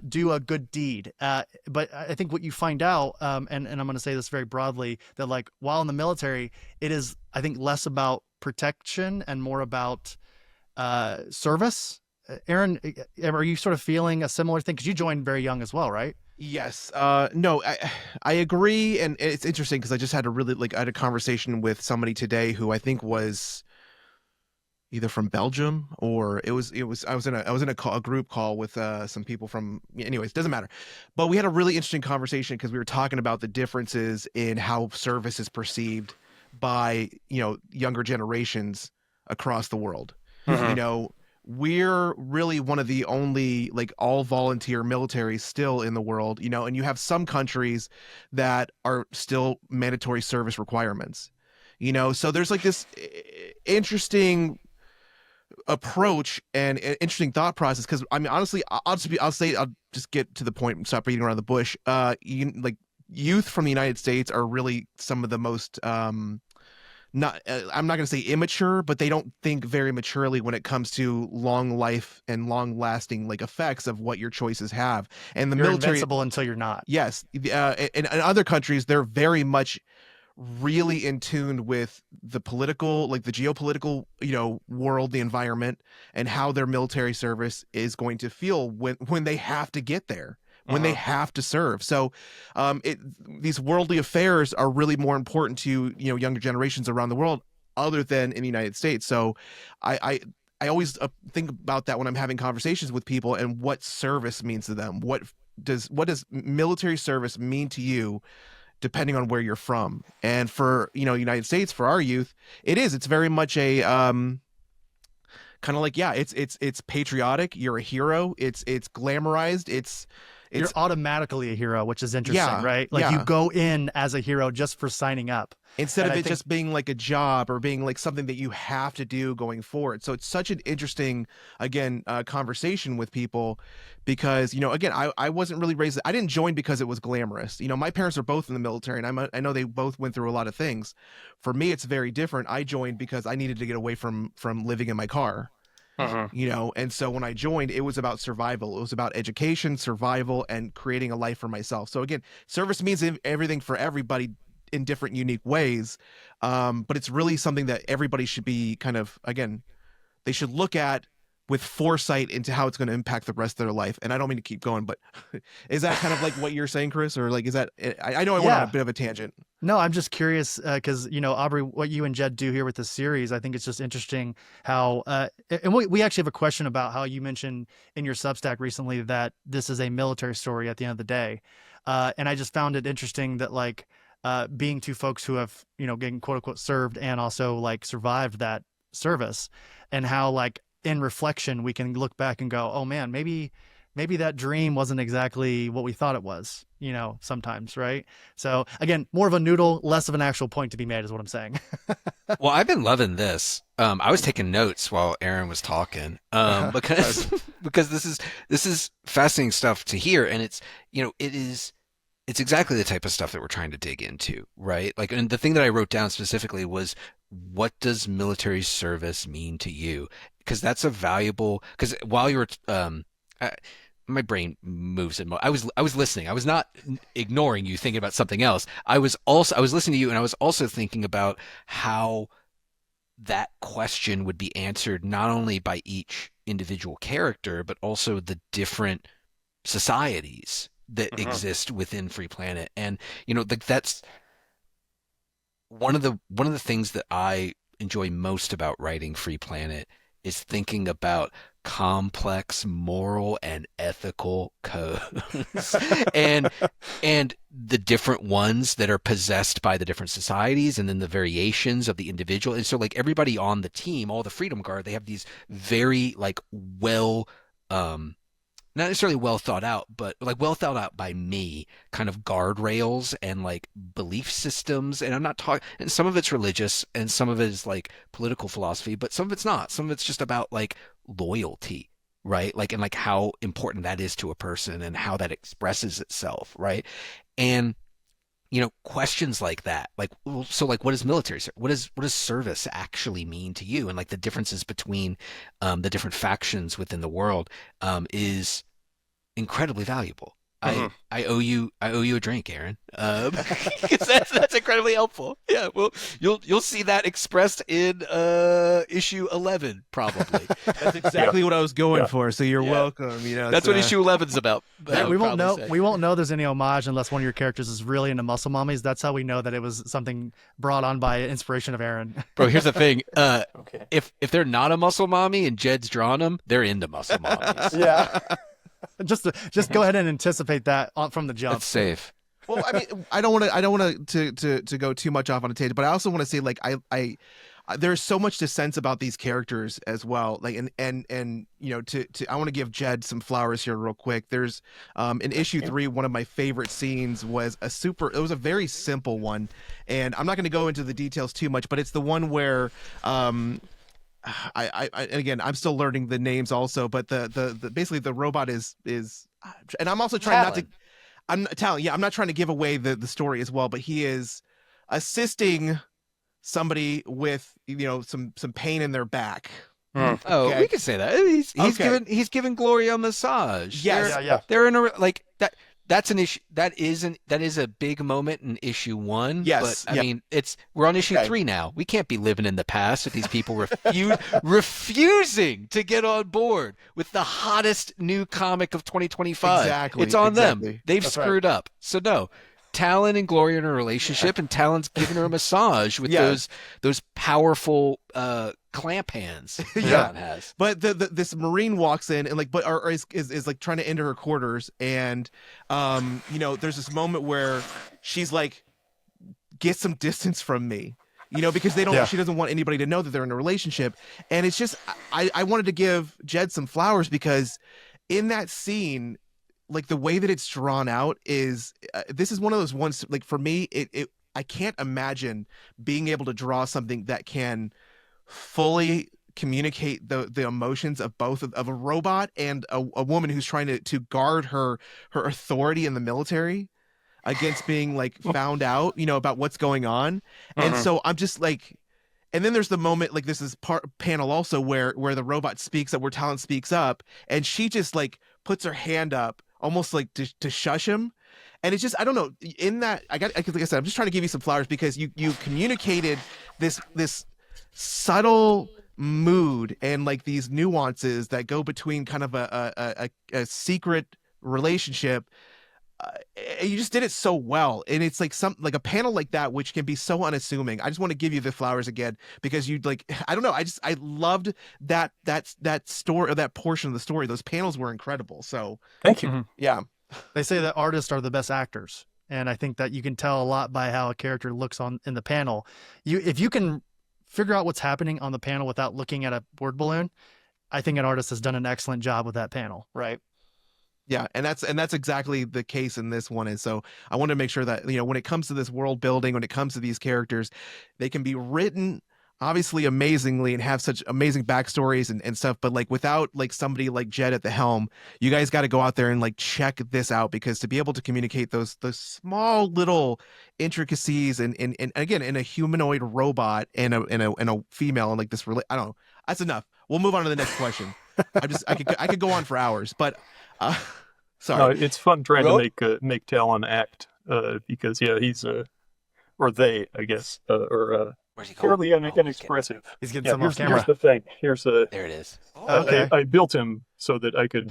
do a good deed. But I think what you find out, and I'm going to say this very broadly, that like while in the military, it is, I think, less about protection and more about service. Aaron, are you sort of feeling a similar thing? Because you joined very young as well, right? Yes. No, I agree. And it's interesting because I just had I had a conversation with somebody today who I think was either from Belgium or I was in a group call with some people from, anyways, doesn't matter. But we had a really interesting conversation because we were talking about the differences in how service is perceived by, younger generations across the world. We're really one of the only like all volunteer militaries still in the world, and you have some countries that are still mandatory service requirements, so there's like this interesting approach and interesting thought process. Cause I mean, honestly, I'll just get to the point and stop beating around the bush. Youth from the United States are really some of the most, I'm not going to say immature, but they don't think very maturely when it comes to long life and long lasting like effects of what your choices have. And the You're military, invincible until you're not. yes. In other countries, they're very much really in tune with the political, like the geopolitical, world, the environment, and how their military service is going to feel when they have to get there, when they have to serve. So these worldly affairs are really more important to, younger generations around the world other than in the United States. So I always think about that when I'm having conversations with people and what service means to them. What does military service mean to you depending on where you're from? And for, United States, for our youth, it's very much a kind of like, yeah, it's patriotic. You're a hero. It's glamorized. You're automatically a hero, which is interesting, Yeah, right? Like yeah. you go in as a hero just for signing up. Instead And of I it think- just being like a job or being like something that you have to do going forward. So it's such an interesting, again, conversation with people because, again, I wasn't really raised, I didn't join because it was glamorous. My parents are both in the military and I know they both went through a lot of things. For me, it's very different. I joined because I needed to get away from living in my car. And so when I joined, it was about survival. It was about education, survival, and creating a life for myself. So again, service means everything for everybody in different, unique ways. But it's really something that everybody should be kind of, again, they should look at with foresight into how it's going to impact the rest of their life. And I don't mean to keep going, but is that kind of like what you're saying, Chris? Or like, is that, I know I went on a bit of a tangent. No, I'm just curious because, Aubrey, what you and Jed do here with this series, I think it's just interesting how, and we actually have a question about how you mentioned in your Substack recently that this is a military story at the end of the day. And I just found it interesting that like being two folks who have, getting quote unquote served and also like survived that service and how like in reflection, we can look back and go, oh man, maybe that dream wasn't exactly what we thought it was, sometimes. Right. So again, more of a noodle, less of an actual point to be made is what I'm saying. Well, I've been loving this. I was taking notes while Aaron was talking, because this is fascinating stuff to hear. And it's exactly the type of stuff that we're trying to dig into, right? Like, and the thing that I wrote down specifically was, what does military service mean to you? Because that's a valuable, because while you were, my brain moves and I was listening. I was not ignoring you, thinking about something else. I was listening to you, and I was also thinking about how that question would be answered not only by each individual character, but also the different societies that exist within Free Planet. And that's one of the things that I enjoy most about writing Free Planet is thinking about complex moral and ethical codes and the different ones that are possessed by the different societies, and then the variations of the individual. And so like everybody on the team, all the Freedom Guard, they have these very like not necessarily well thought out, but like well thought out by me kind of guardrails and like belief systems. And I'm not talking, and some of it's religious and some of it is like political philosophy, but some of it's not. Some of it's just about like loyalty, right? Like, and like how important that is to a person and how that expresses itself, right? And questions like that, like, well, so like, what is military? What does service actually mean to you? And like the differences between the different factions within the world is incredibly valuable. Mhm. I owe you a drink, Aaron. 'Cause that's incredibly helpful. Yeah, well, you'll see that expressed in issue 11 probably. That's exactly what I was going for. So you're Yeah. welcome. That's what issue 11's about. Yeah, I we would won't know. probably say. We won't know there's any homage unless one of your characters is really into muscle mummies. That's how we know that it was something brought on by inspiration of Aaron. Bro, here's the thing. Okay. If they're not a muscle mommy and Jed's drawn them, they're into muscle mommies. Yeah. just go ahead and anticipate that from the jump. That's safe. Well, I mean, I don't want to go too much off on a tangent, but I also want to say, like, I there's so much to sense about these characters as well. Like, and I want to give Jed some flowers here real quick. There's in issue 3, one of my favorite scenes was it was a very simple one, and I'm not going to go into the details too much, but it's the one where I again, I'm still learning the names also, but the basically the robot is, and I'm also trying not to. I'm Talon. Yeah, I'm not trying to give away the story as well, but he is assisting somebody with some pain in their back. Mm. Oh, Okay. we could say that. He's giving Gloria a massage. Yes. Yeah. They're in a like that. That's an issue. That is a big moment in issue 1. Yes, But I yeah. mean, we're on issue Okay. 3 now. We can't be living in the past with these people refusing to get on board with the hottest new comic of 2025. Exactly, It's on them. exactly. They've That's right. screwed up. So no. Talon and Gloria are in a relationship, and Talon's giving her a massage with Yeah. those powerful clamp hands Yeah. Talon has. But this Marine walks in and like, or is like trying to enter her quarters, and there's this moment where she's like, get some distance from me, because they don't. Yeah. She doesn't want anybody to know that they're in a relationship, and it's just I wanted to give Jed some flowers because in that scene, like the way that it's drawn out is this is one of those ones, like for me I can't imagine being able to draw something that can fully communicate the emotions of both of a robot and a woman who's trying to guard her authority in the military against being like found out about what's going on. And Mhm. so I'm just like, and then there's the moment, like this is panel also where the robot speaks up, where Talon speaks up, and she just like puts her hand up almost like to shush him. And it's just, I don't know, in that like I said, I'm just trying to give you some flowers because you communicated this subtle mood and like these nuances that go between kind of a secret relationship. You just did it so well, and it's like like a panel like that which can be so unassuming. I just want to give you the flowers again because you like, I don't know, I loved that story, or that portion of the story. Those panels were incredible. So Thank you. Mhm. yeah. They say that artists are the best actors, and I think that you can tell a lot by how a character looks in the panel. If you can figure out what's happening on the panel without looking at a word balloon, I think an artist has done an excellent job with that panel. Right. Yeah, and that's exactly the case in this one. And so I want to make sure that when it comes to this world building, when it comes to these characters, they can be written obviously amazingly and have such amazing backstories and stuff, but like without like somebody like Jed at the helm, you guys got to go out there and like check this out, because to be able to communicate those small little intricacies and again in a humanoid robot and a female and like this I don't know, that's enough. We'll move on to the next question. I could go on for hours, but sorry. No, it's fun trying to make Talon act because he's or they, I guess, or Where's he going? fairly inexpressive. He's getting Yeah, some off here's camera. the thing. Here's There it is. Okay. I built him so that I could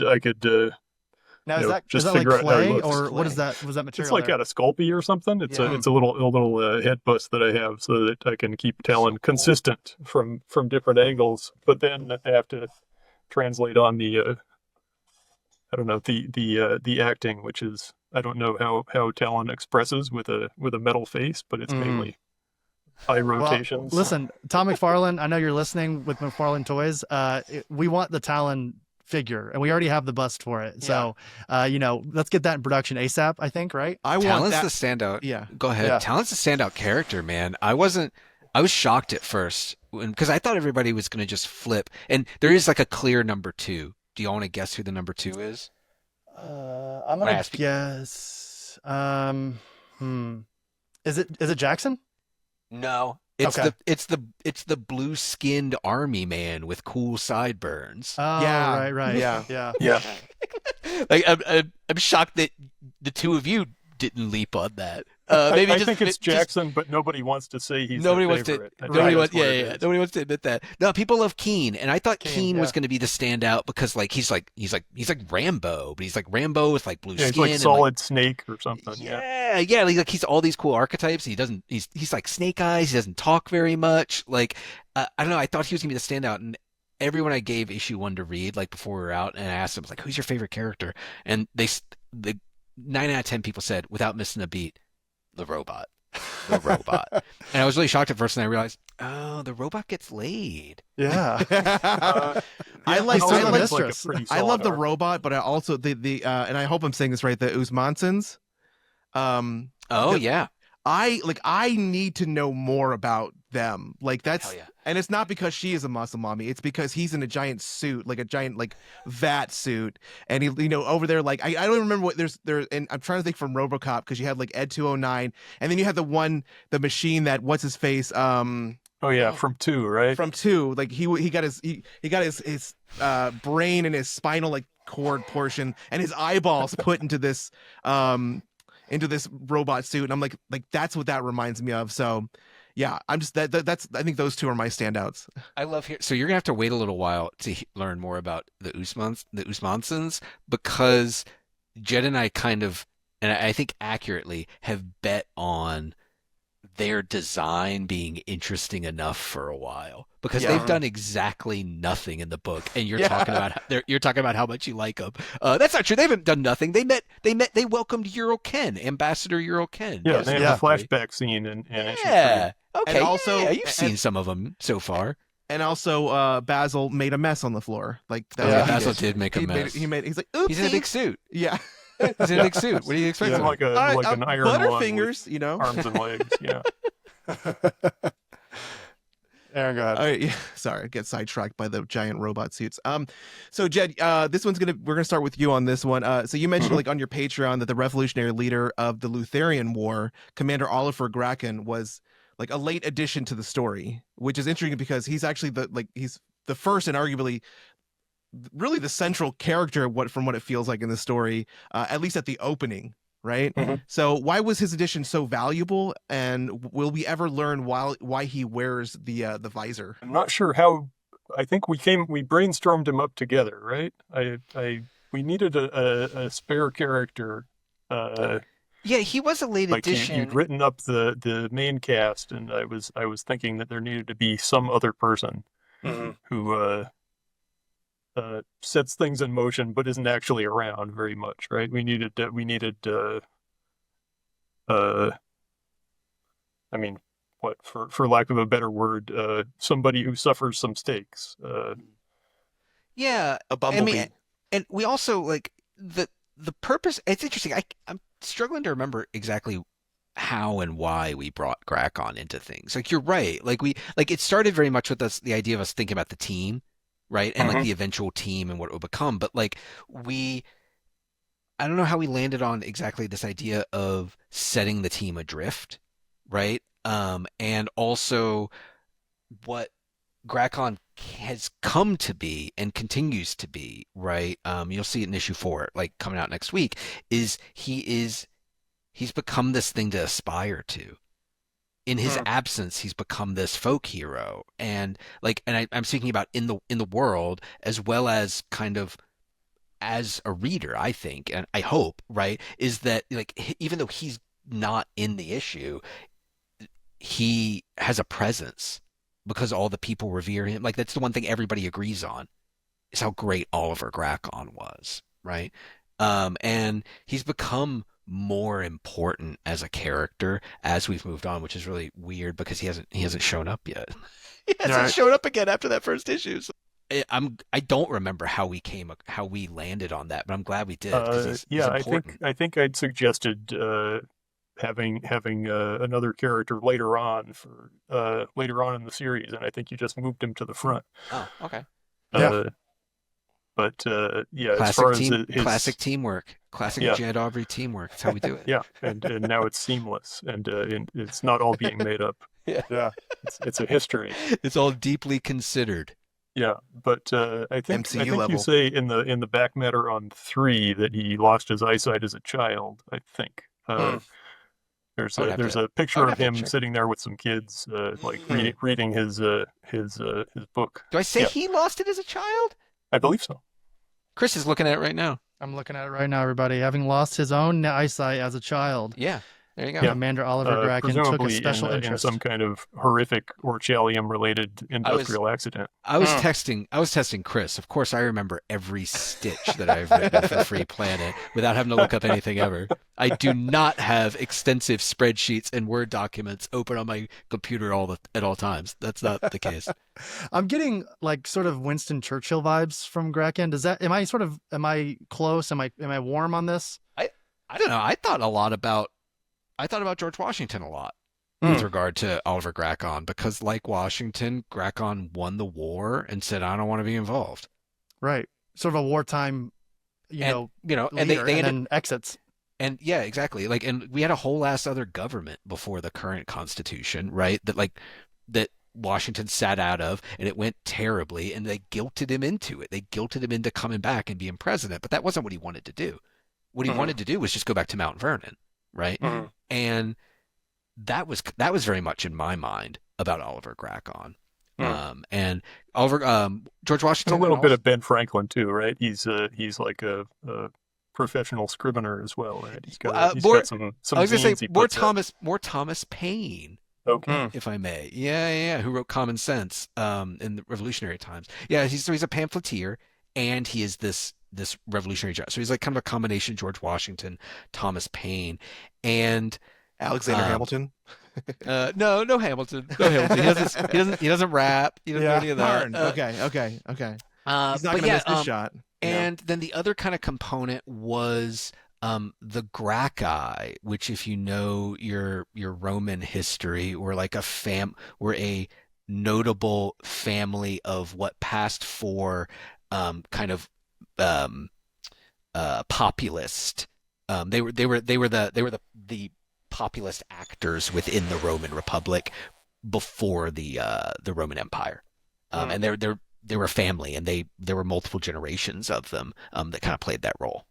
Now, is just that like figure out how he clay, looks. or what is that? Was that material? it's like there? out of Sculpey or something. It's Yeah. a little head bust that I have so that I can keep Talon consistent from different angles, but then I have to translate on the I don't know, the acting, which is, I don't know how Talon expresses with a metal face, but it's mainly eye rotations. Well, listen, Tom McFarlane, I know you're listening with McFarlane Toys. We want the Talon figure, and we already have the bust for it. So, let's get that in production ASAP, I think, right? I want Talon's that. the standout. Yeah. Go ahead. Yeah. Talon's the standout character, man. I was shocked at first because I thought everybody was going to just flip. And there is like a clear number 2. Do you all want to guess who the number 2 is? I'm I gonna ask you. Yes. Is it Jackson? No, it's Okay. the blue-skinned army man with cool sideburns. Oh, Yeah. right. Yeah. Yeah. Yeah. Like I'm shocked that the two of you didn't leap on that. Maybe I just think it's just- Jackson, but nobody wants to say he's Nobody their wants to. favorite. I think Nobody that's wants. what Yeah, it yeah. is. Nobody wants to admit that. No, people love Keen, and I thought Keen, Keen was yeah. going to be the standout because he's like Rambo, but he's like Rambo with like blue Yeah, he's skin like and Solid Snake or something. yeah. Like he's all these cool archetypes. He's like Snake Eyes. He doesn't talk very much. Like I don't know. I thought he was going to be the standout, and everyone I gave issue 1 to read, like before we were out, and I asked them, like, who's your favorite character? And the 9 out of 10 people said, without missing a beat, the robot. The robot. And I was really shocked at first, and I realized, oh, the robot gets laid. Yeah. I like also I the like mistress. I love the robot, but I also the and I hope I'm saying this right, the Usmansons. Oh, The- yeah. I need to know more about them. Like that's Hell yeah. and it's not because she is a muscle mommy. It's because he's in a giant suit, like a giant like vat suit, and he over there like I don't remember what there and I'm trying to think from RoboCop because you had like Ed 209, and then you had the machine that what's his face Oh yeah, from 2, right? from 2, like he got his brain and his spinal like cord portion and his eyeballs put into this robot suit, and I'm like that's what that reminds me of. So yeah, I'm just that's I think those two are my standouts. I love here. So you're gonna have to wait a little while to learn more about the Usmansons, because Jed and I kind of, and I think accurately, have bet on their design being interesting enough for a while, because Yeah. they've done exactly nothing in the book, and you're Yeah. talking about how much you like them. That's not true. They haven't done nothing. They welcomed Euro Ken, Ambassador Euro Ken. Yeah, they have Yeah. a flashback scene in issue 3. Yeah. Okay. And also- yeah, you've and- seen some of them so far. And also Basil made a mess on the floor. Like that's Yeah, what he Basil did. did make a He mess. he's like, oopsie. He's in a big suit. Yeah. He's in a big suit. What do you expect? Yeah, from like him? an iron lung with Butterfingers, arms and legs. Yeah. Aaron, go ahead. All right, yeah, sorry, I get sidetracked by the giant robot suits. So Jed, this we're gonna start with you on this one. So you mentioned like on your Patreon that the revolutionary leader of the Lutherian War, Commander Oliver Graken, was like a late addition to the story, which is interesting because he's actually he's the first and arguably really the central character from what it feels like in the story, at least at the opening. Right. Mhm. So why was his addition so valuable, and will we ever learn why he wears the visor? I'm not sure how. I think we brainstormed him up together, right? We needed a spare character. Yeah, he was a late Like addition. you'd written up the main cast, and I was thinking that there needed to be some other person Mhm. who sets things in motion but isn't actually around very much, right? We needed I mean, what, for lack of a better word, somebody who suffers some stakes. Yeah, A bumblebee. I mean, and we also like the purpose. It's interesting. I'm struggling to remember exactly how and why we brought Grakon into things. Like you're right. Like it started very much with the idea of us thinking about the team, right, and like the eventual team and what it would become. But like I don't know how we landed on exactly this idea of setting the team adrift, right? And also what Grakon has come to be and continues to be, right? You'll see it in issue 4, like coming out next week, is he's become this thing to aspire to. In his absence, he's become this folk hero, and I'm speaking about in the world as well as kind of as a reader, I think, and I hope, right, is that like even though he's not in the issue, he has a presence because all the people revere him. Like that's the one thing everybody agrees on is how great Oliver Grakon was, right? And he's become more important as a character as we've moved on, which is really weird because he hasn't shown up yet. He hasn't shown up again after that first issue. So I don't remember how we landed on that, but I'm glad we did. 'Cause he's important. I think I'd suggested having another character later on in the series, and I think you just moved him to the front. Oh, okay. Yeah. But yeah, as Classic far as team, his classic teamwork, classic Yeah. Jed Aubrey teamwork. That's how we do it. yeah, and now it's seamless, and it's not all being made up. Yeah. It's a history. It's all deeply considered. Yeah, but I think MCU you level. say in the back matter on 3 that he lost his eyesight as a child. I think there's I would have there's to- a picture I would of have to him check. sitting there with some kids, like reading his book. Do I say Yeah. he lost it as a child? I believe so. Chris is looking at it right now. I'm looking at it right now, everybody. Having lost his own eyesight as a child, Yeah, there you go. Yeah. Commander Oliver Gracken took a Presumably special in interest. some kind of horrific Orchalium-related industrial accident. I was testing Chris. Of course, I remember every stitch that I've written for Free Planet without having to look up anything ever. I do not have extensive spreadsheets and Word documents open on my computer at all times. That's not the case. I'm getting like sort of Winston Churchill vibes from Gracken. Am I close? Am I warm on this? I don't know. I thought about George Washington a lot with regard to Oliver Gracken because, like Washington, Gracken won the war and said, "I don't want to be involved." Right. Sort of a wartime, and leader, they ended, then exits. and yeah, exactly. And we had a whole ass other government before the current Constitution, right? That Washington sat out of, and it went terribly, and they guilted him into it. They guilted him into coming back and being president, but that wasn't what he wanted to do. What he wanted to do was just go back to Mount Vernon, right? And that was very much in my mind about Oliver Gracken. And George Washington. A little bit of Ben Franklin too, right? He's like a professional scrivener as well, right? He's got some. I was gonna zines say he puts out. more Thomas Paine. Okay. If I may. Yeah, who wrote Common Sense in the Revolutionary Times. Yeah, he's a pamphleteer, and he is this revolutionary general. So he's like kind of a combination George Washington, Thomas Paine, and Alexander Hamilton. No Hamilton. No Hamilton. He doesn't rap. He doesn't do any of that. Darn. Okay. He's not but gonna miss this shot. And then the other kind of component was the Gracchi, which, if you know your Roman history, were like were a notable family of what passed for kind of populist. They were the populist actors within the Roman Republic before the Roman Empire, and they were a family, and there were multiple generations of them that kind of played that role.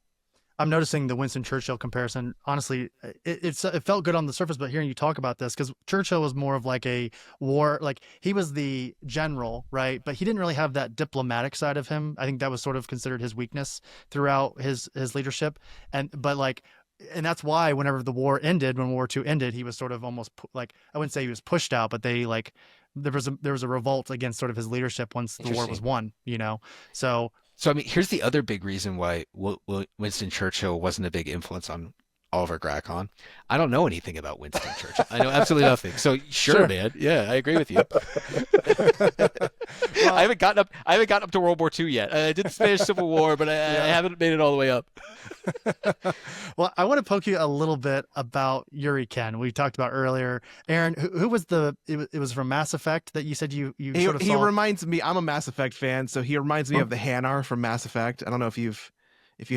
I'm noticing the Winston Churchill comparison. Honestly, it felt good on the surface, but hearing you talk about this, because Churchill was more of like a war, like he was the general, right? But he didn't really have that diplomatic side of him. I think that was sort of considered his weakness throughout his leadership. And that's why whenever the war ended, when World War II ended, he was sort of almost I wouldn't say he was pushed out, but there was a revolt against sort of his leadership once the war was won, So I mean, here's the other big reason why Winston Churchill wasn't a big influence on Oliver Gracken. I don't know anything about Winston Churchill. I know absolutely nothing. So sure, man. Yeah, I agree with you. I haven't gotten up to World War II yet. I did the Spanish Civil War, but I haven't made it all the way up. Well, I want to poke you a little bit about Yuri Ken. We talked about earlier. Aaron, who was it was from Mass Effect that you said you sort of saw? He reminds me, I'm a Mass Effect fan, so he reminds me of the Hanar from Mass Effect. I don't know if you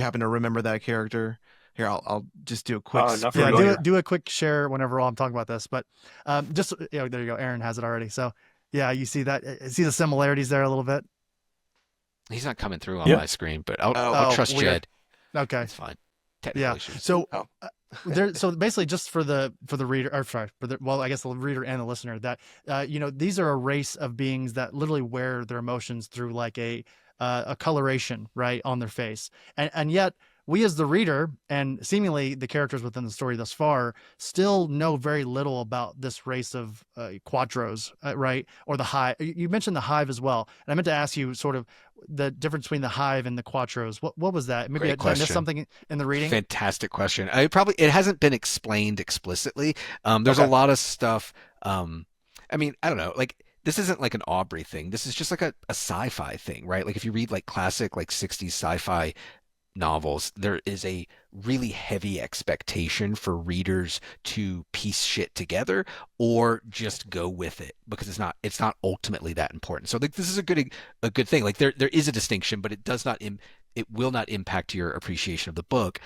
happen to remember that character. Here, I'll just do a quick. Do a quick share whenever I'm talking about this. But just there you go. Aaron has it already. So yeah, you see that. See the similarities there a little bit. He's not coming through on my screen, but I'll trust weird. Jed. Okay, it's fine. Technical issues. So so basically, just for the reader, or sorry, I guess the reader and the listener, that these are a race of beings that literally wear their emotions through like a coloration, right, on their face, and yet we as the reader, and seemingly the characters within the story thus far, still know very little about this race of Quadros, right? Or the Hive. You mentioned the Hive as well. And I meant to ask you sort of the difference between the Hive and the Quatros. What was that? Maybe I missed something in the reading? Fantastic question. It hasn't been explained explicitly. There's a lot of stuff. I mean, I don't know, like, this isn't like an Aubrey thing. This is just like a sci-fi thing, right? Like if you read like classic like 60s sci-fi novels, there is a really heavy expectation for readers to piece shit together or just go with it, because it's not ultimately that important. So like, this is a good thing. Like there is a distinction, but it will not impact your appreciation of the book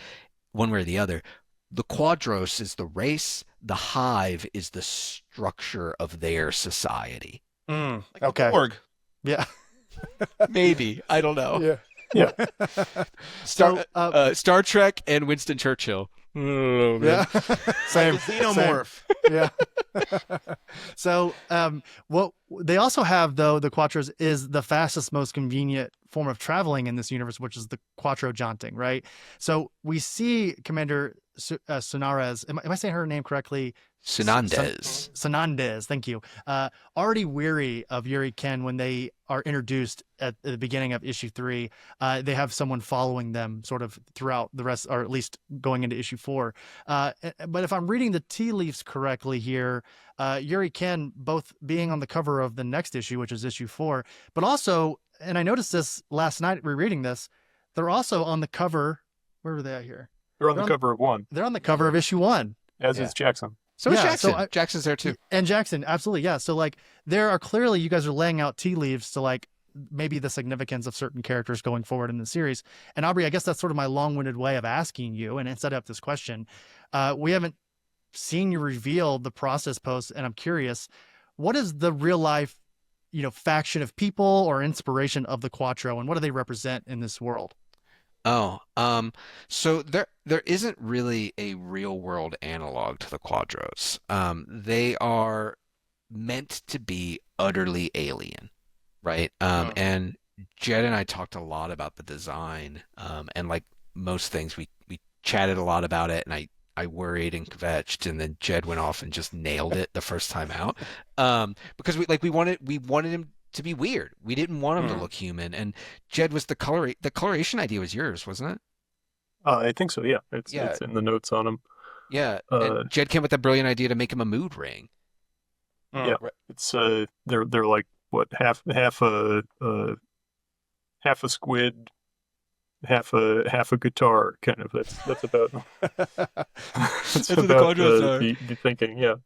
one way or the other. The Quadros is the race, the Hive is the structure of their society. Like Okay. Org. Yeah. Maybe, I don't know. Yeah. Star Trek and Winston Churchill. Oh, man. Yeah. Same. Xenomorph. Yeah. So, what they also have, though, the Quattros, is the fastest, most convenient form of traveling in this universe, which is the Quattro jaunting, right? So we see Commander Sunarez. Am I saying her name correctly? Sunandez. Sanandez, thank you. Already weary of Yuri Ken when they are introduced at the beginning of issue 3. They have someone following them sort of throughout the rest, or at least going into issue 4. But if I'm reading the tea leaves correctly here, Yuri Ken both being on the cover of the next issue, which is issue 4, but also, and I noticed this last night rereading this, they're also on the cover. Where were they at here? They're on the cover of 1, They're on the cover of issue 1. as is Jackson. So is Yeah, Jackson. so Jackson's there too. And Jackson, absolutely, yeah. So like, there are clearly, you guys are laying out tea leaves to like maybe the significance of certain characters going forward in the series. And Aubrey, I guess that's sort of my long-winded way of asking you and set up this question. We haven't seen you reveal the process post, and I'm curious, what is the real life, faction of people or inspiration of the Quattro, and what do they represent in this world? So there isn't really a real world analog to the Quadros. They are meant to be utterly alien, right? And Jed and I talked a lot about the design, and like most things, we chatted a lot about it, and I worried and kvetched, and then Jed went off and just nailed it the first time out. Because we wanted him to be weird. We didn't want him to look human. And Jed, was the coloration idea was yours, wasn't it? I think so. Yeah, it's in the notes on them. Yeah. And Jed came with that brilliant idea to make him a mood ring. Yeah, it's they're like what, half a squid, half a guitar, kind of. That's about that's what the about Quadros are. the thinking. Yeah.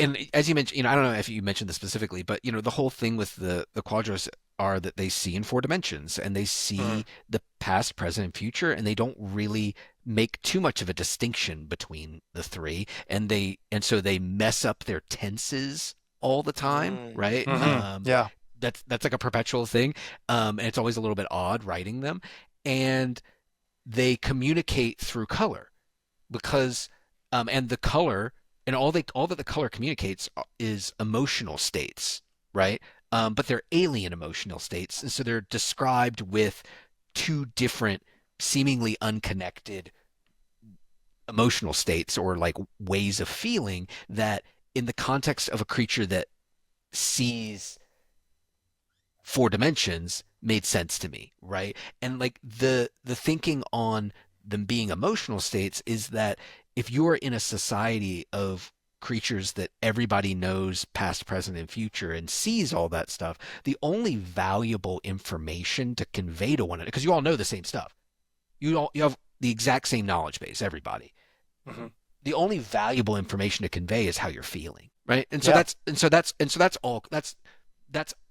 And as you mentioned, I don't know if you mentioned this specifically, but the whole thing with the Quadros are that they see in 4 dimensions, and they see the past, present, and future, and they don't really make too much of a distinction between the 3, and so they mess up their tenses all the time, right? Yeah. That's like a perpetual thing, and it's always a little bit odd writing them, and they communicate through color, because and the color. And all that the color communicates is emotional states, right? But they're alien emotional states, and so they're described with 2 different, seemingly unconnected emotional states, or like ways of feeling, that in the context of a creature that sees 4 dimensions made sense to me, right? And like the thinking on them being emotional states is that if you are in a society of creatures that everybody knows past, present, and future, and sees all that stuff, the only valuable information to convey to one another, because you all know the same stuff, you have the exact same knowledge base, everybody. The only valuable information to convey is how you're feeling, right? And so that's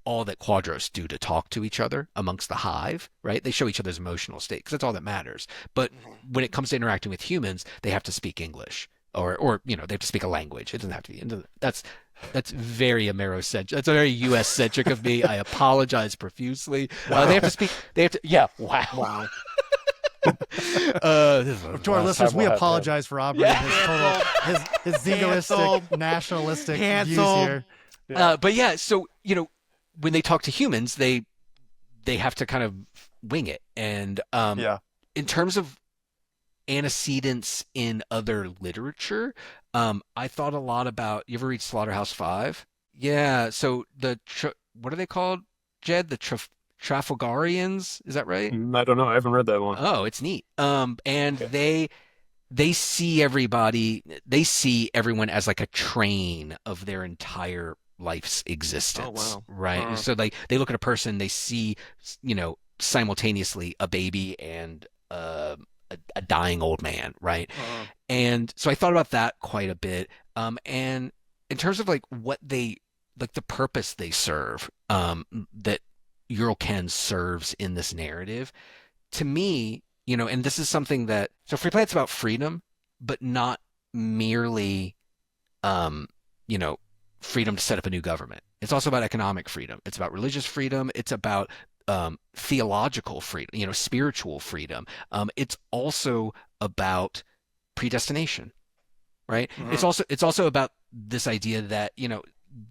all that Quadros do to talk to each other amongst the Hive, right? They show each other's emotional state, because that's all that matters. But when it comes to interacting with humans, they have to speak English, or they have to speak a language. It doesn't have to be. That's very Amerocentric. That's very U.S. centric of me. I apologize profusely. Wow. They have to speak. Yeah. Wow. To our listeners, we we'll have apologize for Aubrey and his egoistic, nationalistic views here. But yeah, so when they talk to humans, they have to kind of wing it. And in terms of antecedents in other literature, I thought a lot about. You ever read Slaughterhouse-Five? Yeah. So what are they called, Jed? The Trafalgarians? Is that right? I don't know. I haven't read that one. Oh, it's neat. And they see everybody. They see everyone as like a train of their entire life's existence, wow. right? So like they look at a person, they see, simultaneously a baby and a dying old man, right? And so I thought about that quite a bit. And in terms of like what they like the purpose they serve, that Euroken serves in this narrative, to me, and this is something that so Free Planet's about freedom, but not merely freedom to set up a new government. It's also about economic freedom. It's about religious freedom. It's about theological freedom, spiritual freedom. It's also about predestination, right? It's also about this idea that,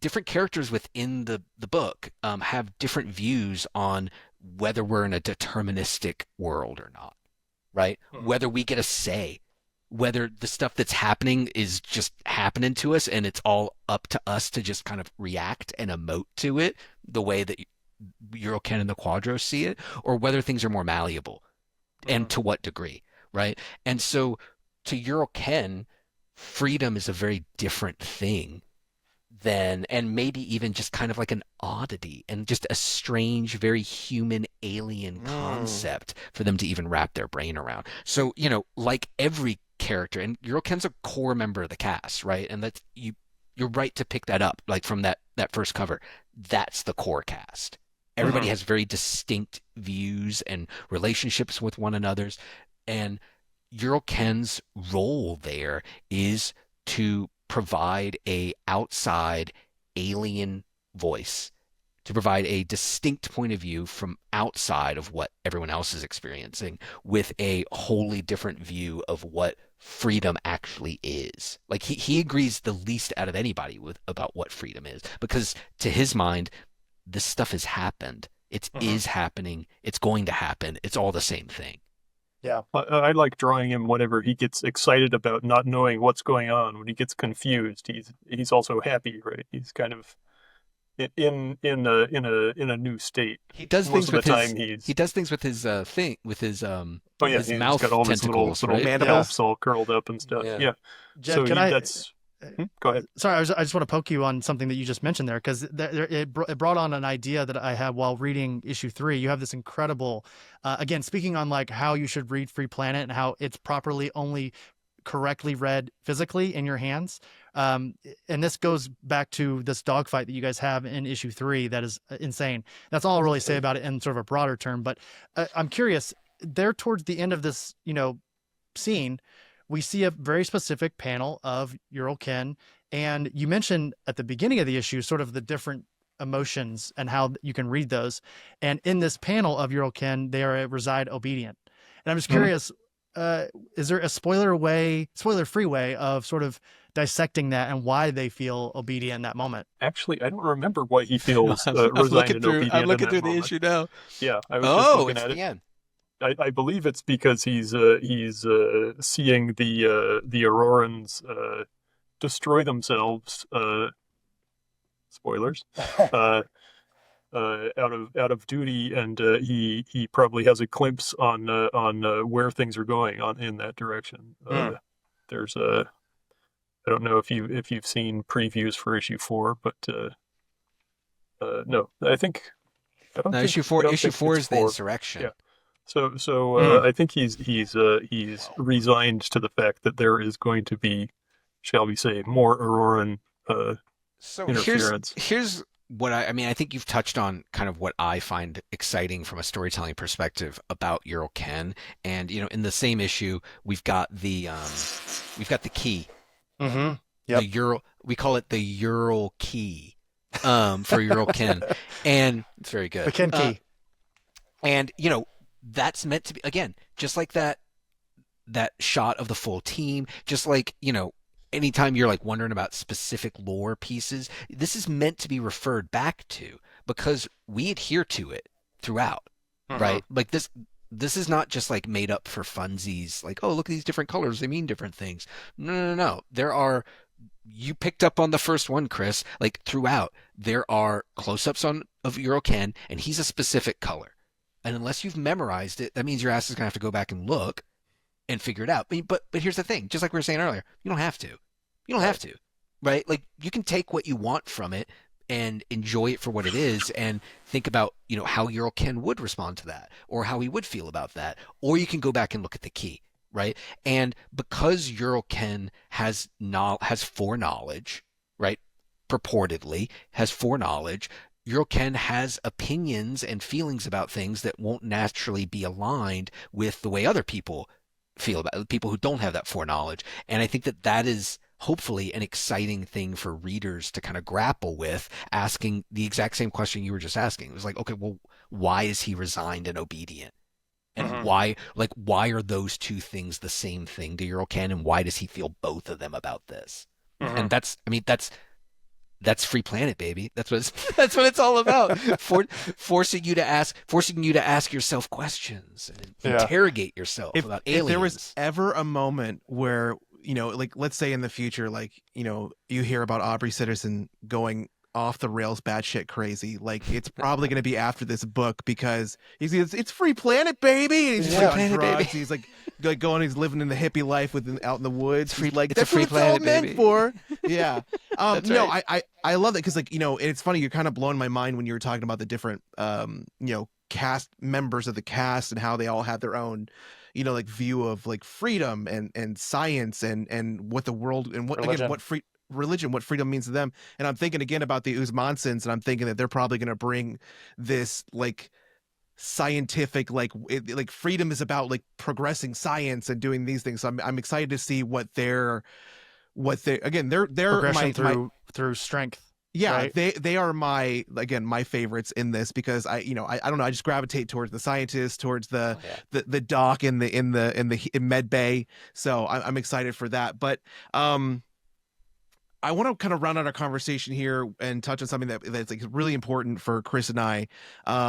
different characters within the book have different views on whether we're in a deterministic world or not, right? Whether we get a say, whether the stuff that's happening is just happening to us and it's all up to us to just kind of react and emote to it the way that Euroken and the Quadros see it, or whether things are more malleable and to what degree, right? And so to Euroken, freedom is a very different thing than, and maybe even just kind of like an oddity and just a strange, very human alien concept for them to even wrap their brain around. So, like every character, and Euroken's a core member of the cast, right? And that's you're right to pick that up, like from that first cover. That's the core cast. Everybody has very distinct views and relationships with one another, and Euroken's role there is to provide a outside alien voice, to provide a distinct point of view from outside of what everyone else is experiencing, with a wholly different view of what freedom actually is. Like he agrees the least out of anybody about what freedom is, because to his mind, this stuff has happened. It is happening. It's going to happen. It's all the same thing. Yeah. I like drawing him whenever he gets excited about not knowing what's going on. When he gets confused, he's also happy, right? He's kind of in a new state. He does Most things of the with time he does things with his his he's mouth got all his tentacles, little right? mandibles all curled up and stuff. Yeah. Yeah. Jed, So can go ahead. Sorry, I just want to poke you on something that you just mentioned there, because it brought on an idea that I had while reading issue 3. You have this incredible, again, speaking on like how you should read Free Planet and how it's properly only correctly read physically in your hands. And this goes back to this dogfight that you guys have in issue 3 that is insane. That's all I'll really say about it in sort of a broader term. But I'm curious, there towards the end of this, scene, we see a very specific panel of Euroken, and you mentioned at the beginning of the issue sort of the different emotions and how you can read those. And in this panel of Euroken, they reside obedient. And I'm just curious, is there a spoiler-free way of sort of dissecting that and why they feel obedient in that moment? Actually, I don't remember why he feels resigned and obedient. I'm looking in through that the moment. issue now. Yeah, I was just looking it's at the it. end. I believe it's because he's seeing the Aurorans destroy themselves. Spoilers. Out of duty, and he probably has a glimpse on where things are going in that direction. There's I don't know if you've seen previews for issue 4, but no, I don't think Issue 4 it's is the 4. insurrection. Yeah. So I think he's resigned to the fact that there is going to be, shall we say, more Auroran So interference. here's what I mean, I think you've touched on kind of what I find exciting from a storytelling perspective about Euroken. And in the same issue, we've got the key. Mm-hmm. Yep. We call it the Ural key for Euroken. And it's very good. The Ken key. And that's meant to be, again, just like that shot of the full team, just like, anytime you're like wondering about specific lore pieces, this is meant to be referred back to because we adhere to it throughout, right? Like this is not just like made up for funsies, like, oh, look at these different colors, they mean different things. No. You picked up on the first one, Chris, like throughout, there are close-ups of Euroken, and he's a specific color. And unless you've memorized it, that means your ass is going to have to go back and look and figure it out. But here's the thing, just like we were saying earlier, you don't have to. You don't have to, right? Like, you can take what you want from it and enjoy it for what it is, and think about, how Ural Ken would respond to that, or how he would feel about that. Or you can go back and look at the key, right? And because Ural Ken has foreknowledge, right? Purportedly has foreknowledge, Ural Ken has opinions and feelings about things that won't naturally be aligned with the way other people feel about it, people who don't have that foreknowledge. And I think that is hopefully an exciting thing for readers to kind of grapple with, asking the exact same question you were just asking. It was like, okay, well, why is he resigned and obedient? And why are those two things the same thing to Ural Ken, and why does he feel both of them about this? And that's Free Planet, baby. That's what it's all about. Forcing you to ask yourself questions and interrogate yourself about aliens. If there was ever a moment where, like, let's say in the future, like, you hear about Aubrey Sitterson going off the rails batshit crazy, like, it's probably going to be after this book, because it's Free Planet, baby. And he's just on drugs. He's like going, he's living in the hippie life out in the woods. That's Free what Planet, it's all meant baby. for. Yeah. Right. I love that, because, like, it's funny, you're kind of blowing my mind when you were talking about the different cast members of the cast and how they all have their own like view of like freedom and science and what the world and what Religion. Again, what freedom means to them. And I'm thinking again about the Usmansons, and I'm thinking that they're probably going to bring this like scientific, like freedom is about like progressing science and doing these things. So I'm excited to see what they're again, they're Progression through strength. yeah, right? they are my favorites in this, because I don't know, I just gravitate towards the scientists, towards the doc in med bay. So I'm excited for that. But I want to kind of round out our conversation here and touch on something that's like really important for Chris and I,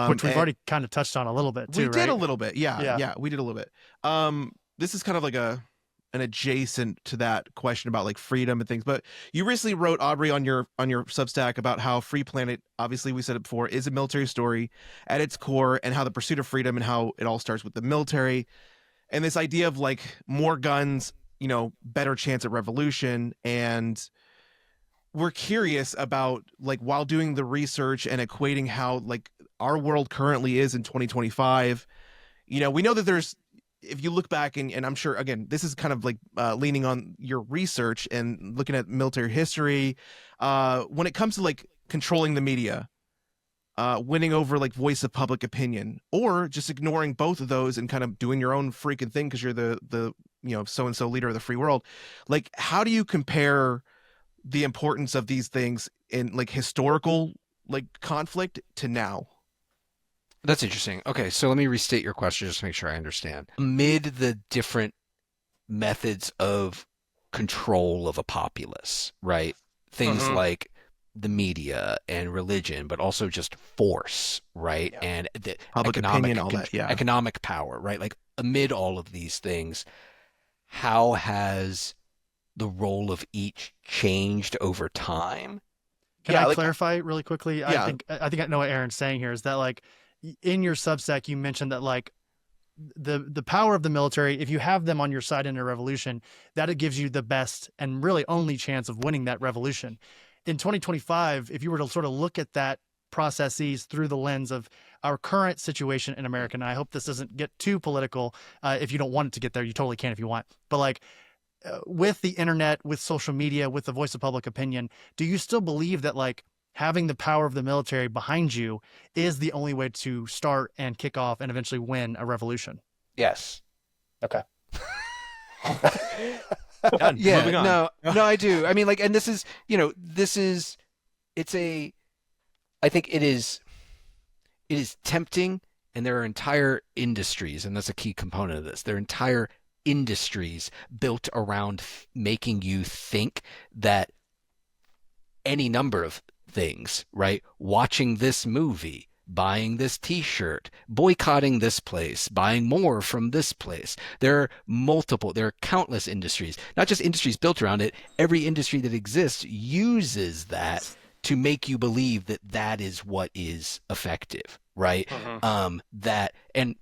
Which we've already kind of touched on a little bit too. We did right? a little bit, yeah, we did a little bit. This is kind of like an adjacent to that question about like freedom and things, but you recently wrote, Aubrey, on your Substack about how Free Planet, obviously we said it before, is a military story at its core, and how the pursuit of freedom and how it all starts with the military, and this idea of like more guns, better chance at revolution. And we're curious about, like, while doing the research and equating how like our world currently is in 2025, we know that there's, if you look back and I'm sure, again, this is kind of like leaning on your research and looking at military history, when it comes to like controlling the media, winning over like voice of public opinion, or just ignoring both of those and kind of doing your own freaking thing because you're the so-and-so leader of the free world. Like, how do you compare the importance of these things in like historical like conflict to now? That's interesting. Okay, so let me restate your question just to make sure I understand. Amid the different methods of control of a populace, right? Things like the media and religion, but also just force, right? Yeah. And the Public opinion, all that, yeah. economic power, right? Like, amid all of these things, how has the role of each changed over time? Can I clarify really quickly? Yeah. I think I know what Aaron's saying here is that, like, in your Substack, you mentioned that, like, the power of the military, if you have them on your side in a revolution, that it gives you the best and really only chance of winning that revolution. In 2025, if you were to sort of look at that processes through the lens of our current situation in America, and I hope this doesn't get too political. If you don't want it to get there, you totally can if you want. But like, with the internet, with social media, with the voice of public opinion, do you still believe that, like, having the power of the military behind you is the only way to start and kick off and eventually win a revolution? Yes. Okay. Done. Yeah, Moving on. no, I do. I mean, like, and I think it is tempting, and there are entire industries, and that's a key component of this. There are entire industries built around making you think that any number of things, right? Watching this movie, buying this t-shirt, boycotting this place, buying more from this place. There are countless industries, not just industries built around it. Every industry that exists uses that to make you believe that that is what is effective, right? And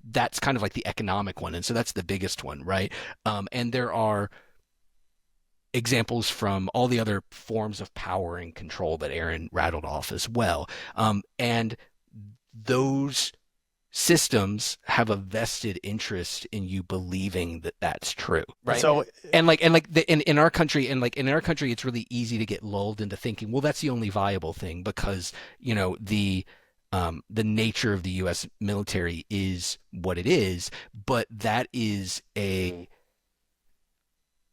that's kind of like the economic one. And so that's the biggest one, right? And there are examples from all the other forms of power and control that Aaron rattled off as well. And those systems have a vested interest in you believing that that's true, right? So in our country, it's really easy to get lulled into thinking, well, that's the only viable thing because, you know, the nature of the U.S. military is what it is, but that is a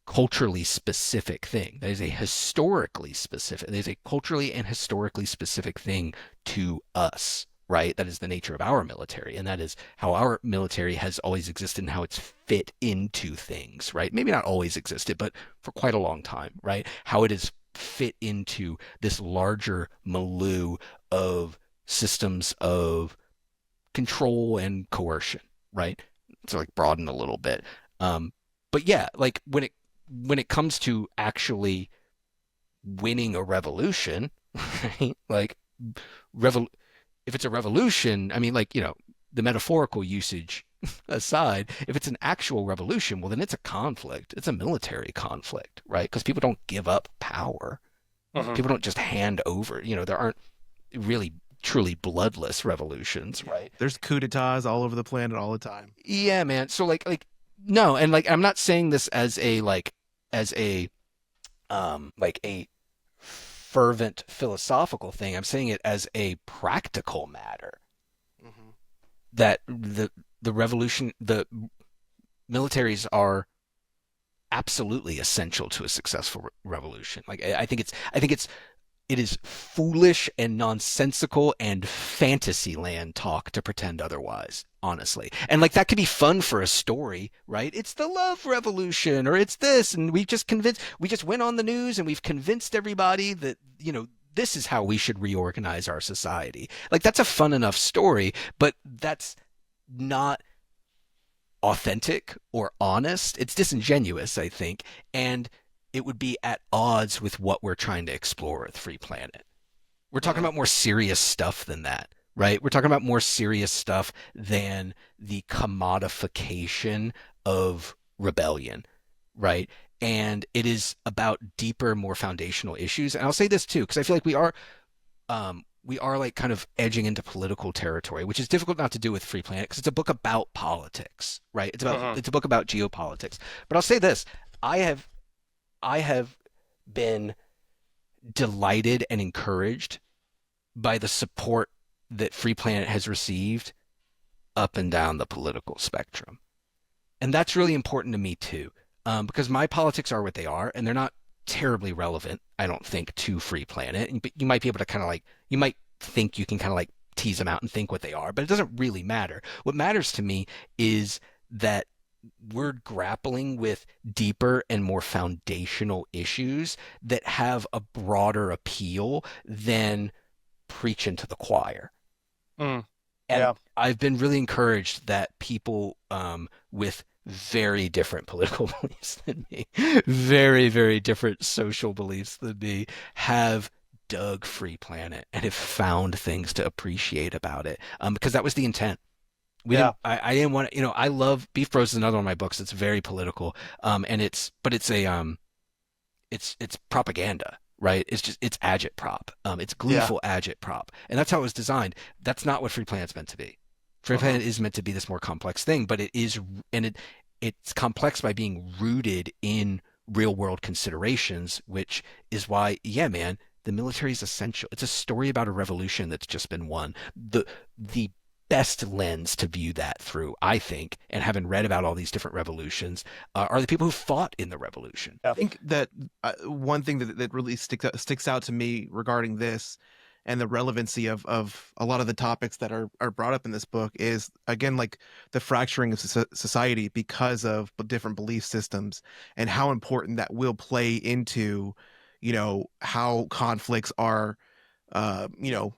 culturally specific thing. That is a historically specific. That is a culturally and historically specific thing to us, right? That is the nature of our military, and that is how our military has always existed and how it's fit into things, right? Maybe not always existed, but for quite a long time, right? How it is fit into this larger milieu of systems of control and coercion, right? So like broaden a little bit. But yeah, like when it comes to actually winning a revolution, right? Like if it's a revolution, I mean, like, you know, the metaphorical usage aside, if it's an actual revolution, well, then it's a conflict. It's a military conflict, right? Because people don't give up power. People don't just hand over. You know, there aren't really truly bloodless revolutions, right? There's coups d'etats all over the planet all the time. Yeah, man. So like no, and like I'm not saying this as a fervent philosophical thing. I'm saying it as a practical matter. That the revolution, the militaries are absolutely essential to a successful revolution. Like I think it is foolish and nonsensical and fantasy land talk to pretend otherwise, honestly. And like that could be fun for a story, right? It's the love revolution or it's this, and we just went on the news and we've convinced everybody that, you know, this is how we should reorganize our society. Like that's a fun enough story, but that's not authentic or honest. It's disingenuous, I think. And it would be at odds with what we're trying to explore with Free Planet. We're talking about more serious stuff than that, right? We're talking about more serious stuff than the commodification of rebellion, right? And it is about deeper, more foundational issues. And I'll say this too, because I feel like we are like kind of edging into political territory, which is difficult not to do with Free Planet because it's a book about politics, right? It's a book about geopolitics. But I'll say this, I have been delighted and encouraged by the support that Free Planet has received up and down the political spectrum. And that's really important to me too, because my politics are what they are, and they're not terribly relevant, I don't think, to Free Planet. But you might be able to kind of like, you might think you can kind of like tease them out and think what they are, but it doesn't really matter. What matters to me is that we're grappling with deeper and more foundational issues that have a broader appeal than preaching to the choir. And I've been really encouraged that people with very different political beliefs than me, very, very different social beliefs than me, have dug Free Planet and have found things to appreciate about it, because that was the intent. I didn't want to, you know, I love Beef Bros is another one of my books. It's very political. And it's propaganda, right? It's agitprop. It's gleeful agitprop. And that's how it was designed. That's not what Free Planet's meant to be. Free Planet is meant to be this more complex thing, but it is, and it's complex by being rooted in real world considerations, which is why, yeah, man, the military is essential. It's a story about a revolution that's just been won. The best lens to view that through, I think, and having read about all these different revolutions, are the people who fought in the revolution. I think that one thing that really sticks out to me regarding this and the relevancy of a lot of the topics that are brought up in this book is, again, like the fracturing of society because of different belief systems and how important that will play into, you know, how conflicts are, you know,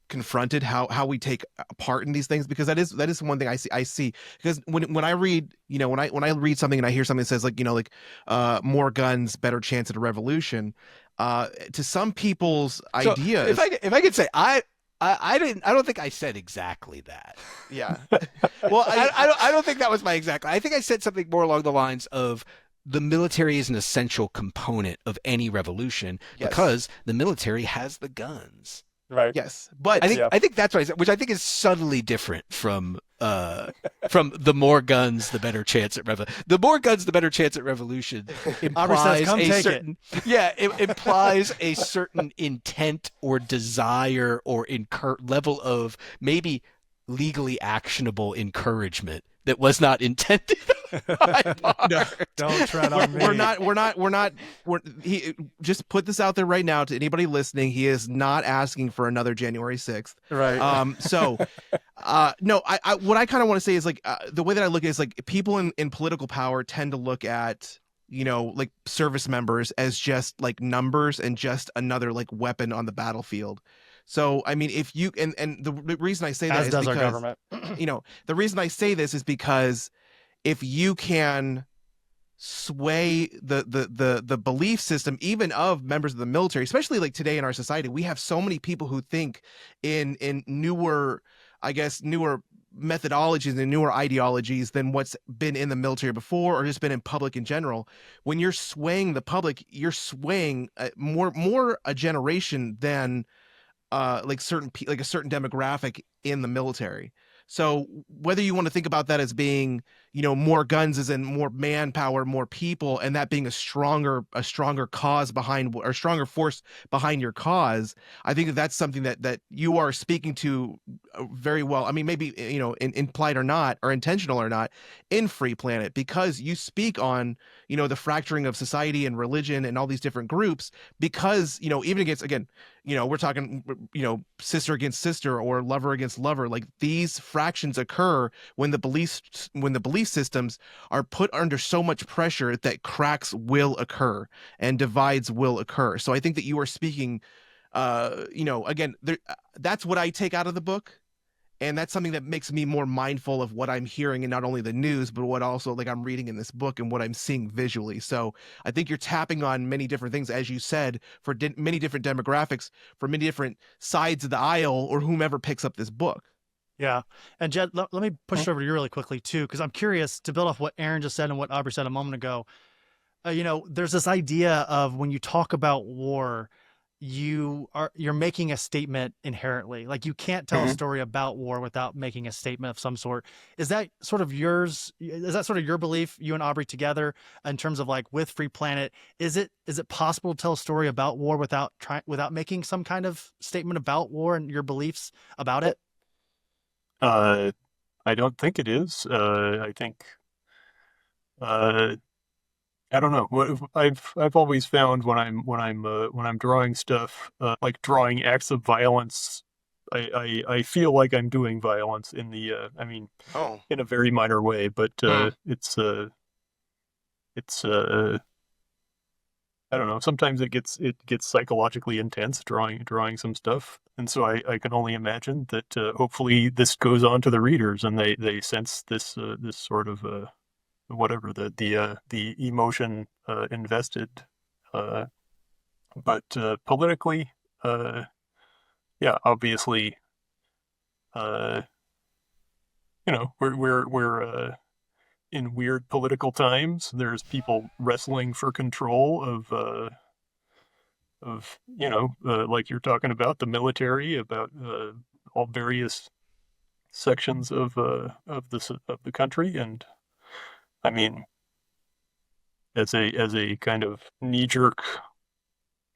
confronted, how we take part in these things, because that is one thing I see because when I read, you know, when I read something and I hear something that says, like, you know, like more guns, better chance at a revolution, to some people's ideas. If I could say, I don't think I said exactly that. Yeah. Well, I don't think that was my exact. I think I said something more along the lines of the military is an essential component of any revolution Yes. because the military has the guns. Right. Yes, but I think that's what I said, which I think is subtly different from the more guns, the better chance at the more guns, the better chance at revolution implies "Come a take certain it implies a certain intent or desire or level of maybe legally actionable encouragement that was not intended. Don't tread on me. He just put this out there right now to anybody listening. He is not asking for another January 6th. Right. No, what I kind of want to say is like the way that I look at it is like people in political power tend to look at, like service members as just like numbers and just another like weapon on the battlefield. So, I mean, if you, and the reason I say that As is does because, our government. The reason I say this is because if you can sway the belief system, even of members of the military, especially like today in our society, we have so many people who think in newer methodologies and newer ideologies than what's been in the military before or just been in public in general. When you're swaying the public, you're swaying more a generation than like a certain demographic in the military. So whether you want to think about that as being, more guns as in more manpower, more people, and that being a stronger cause behind, or stronger force behind your cause, I think that's something that you are speaking to very well. I mean, maybe, implied or not, or intentional or not, in Free Planet, because you speak on, the fracturing of society and religion and all these different groups, because, even against, again, we're talking, sister against sister or lover against lover, like these fractions occur when the belief systems are put under so much pressure that cracks will occur and divides will occur. So I think that you are speaking, again, that's what I take out of the book. And that's something that makes me more mindful of what I'm hearing in not only the news, but what also like I'm reading in this book and what I'm seeing visually. So I think you're tapping on many different things, as you said, for many different demographics, for many different sides of the aisle, or whomever picks up this book. Yeah. And Jed, let me push it over to you really quickly too, because I'm curious to build off what Aaron just said and what Aubrey said a moment ago. There's this idea of when you talk about war, you're making a statement inherently. Like you can't tell a story about war without making a statement of some sort. Is that sort of yours? Is that sort of your belief, you and Aubrey together, in terms of like with Free Planet? Is it possible to tell a story about war without making some kind of statement about war and your beliefs about it? I don't think it is. I think, I don't know. I've always found when I'm drawing stuff, like drawing acts of violence, I feel like I'm doing violence in the, in a very minor way, but it's I don't know. Sometimes it gets psychologically intense drawing some stuff, and so I can only imagine that hopefully this goes on to the readers and they sense this sort of whatever the emotion invested, but politically, obviously, we're in weird political times. There's people wrestling for control of like you're talking about the military, about all various sections of the country, and I mean, as a kind of knee-jerk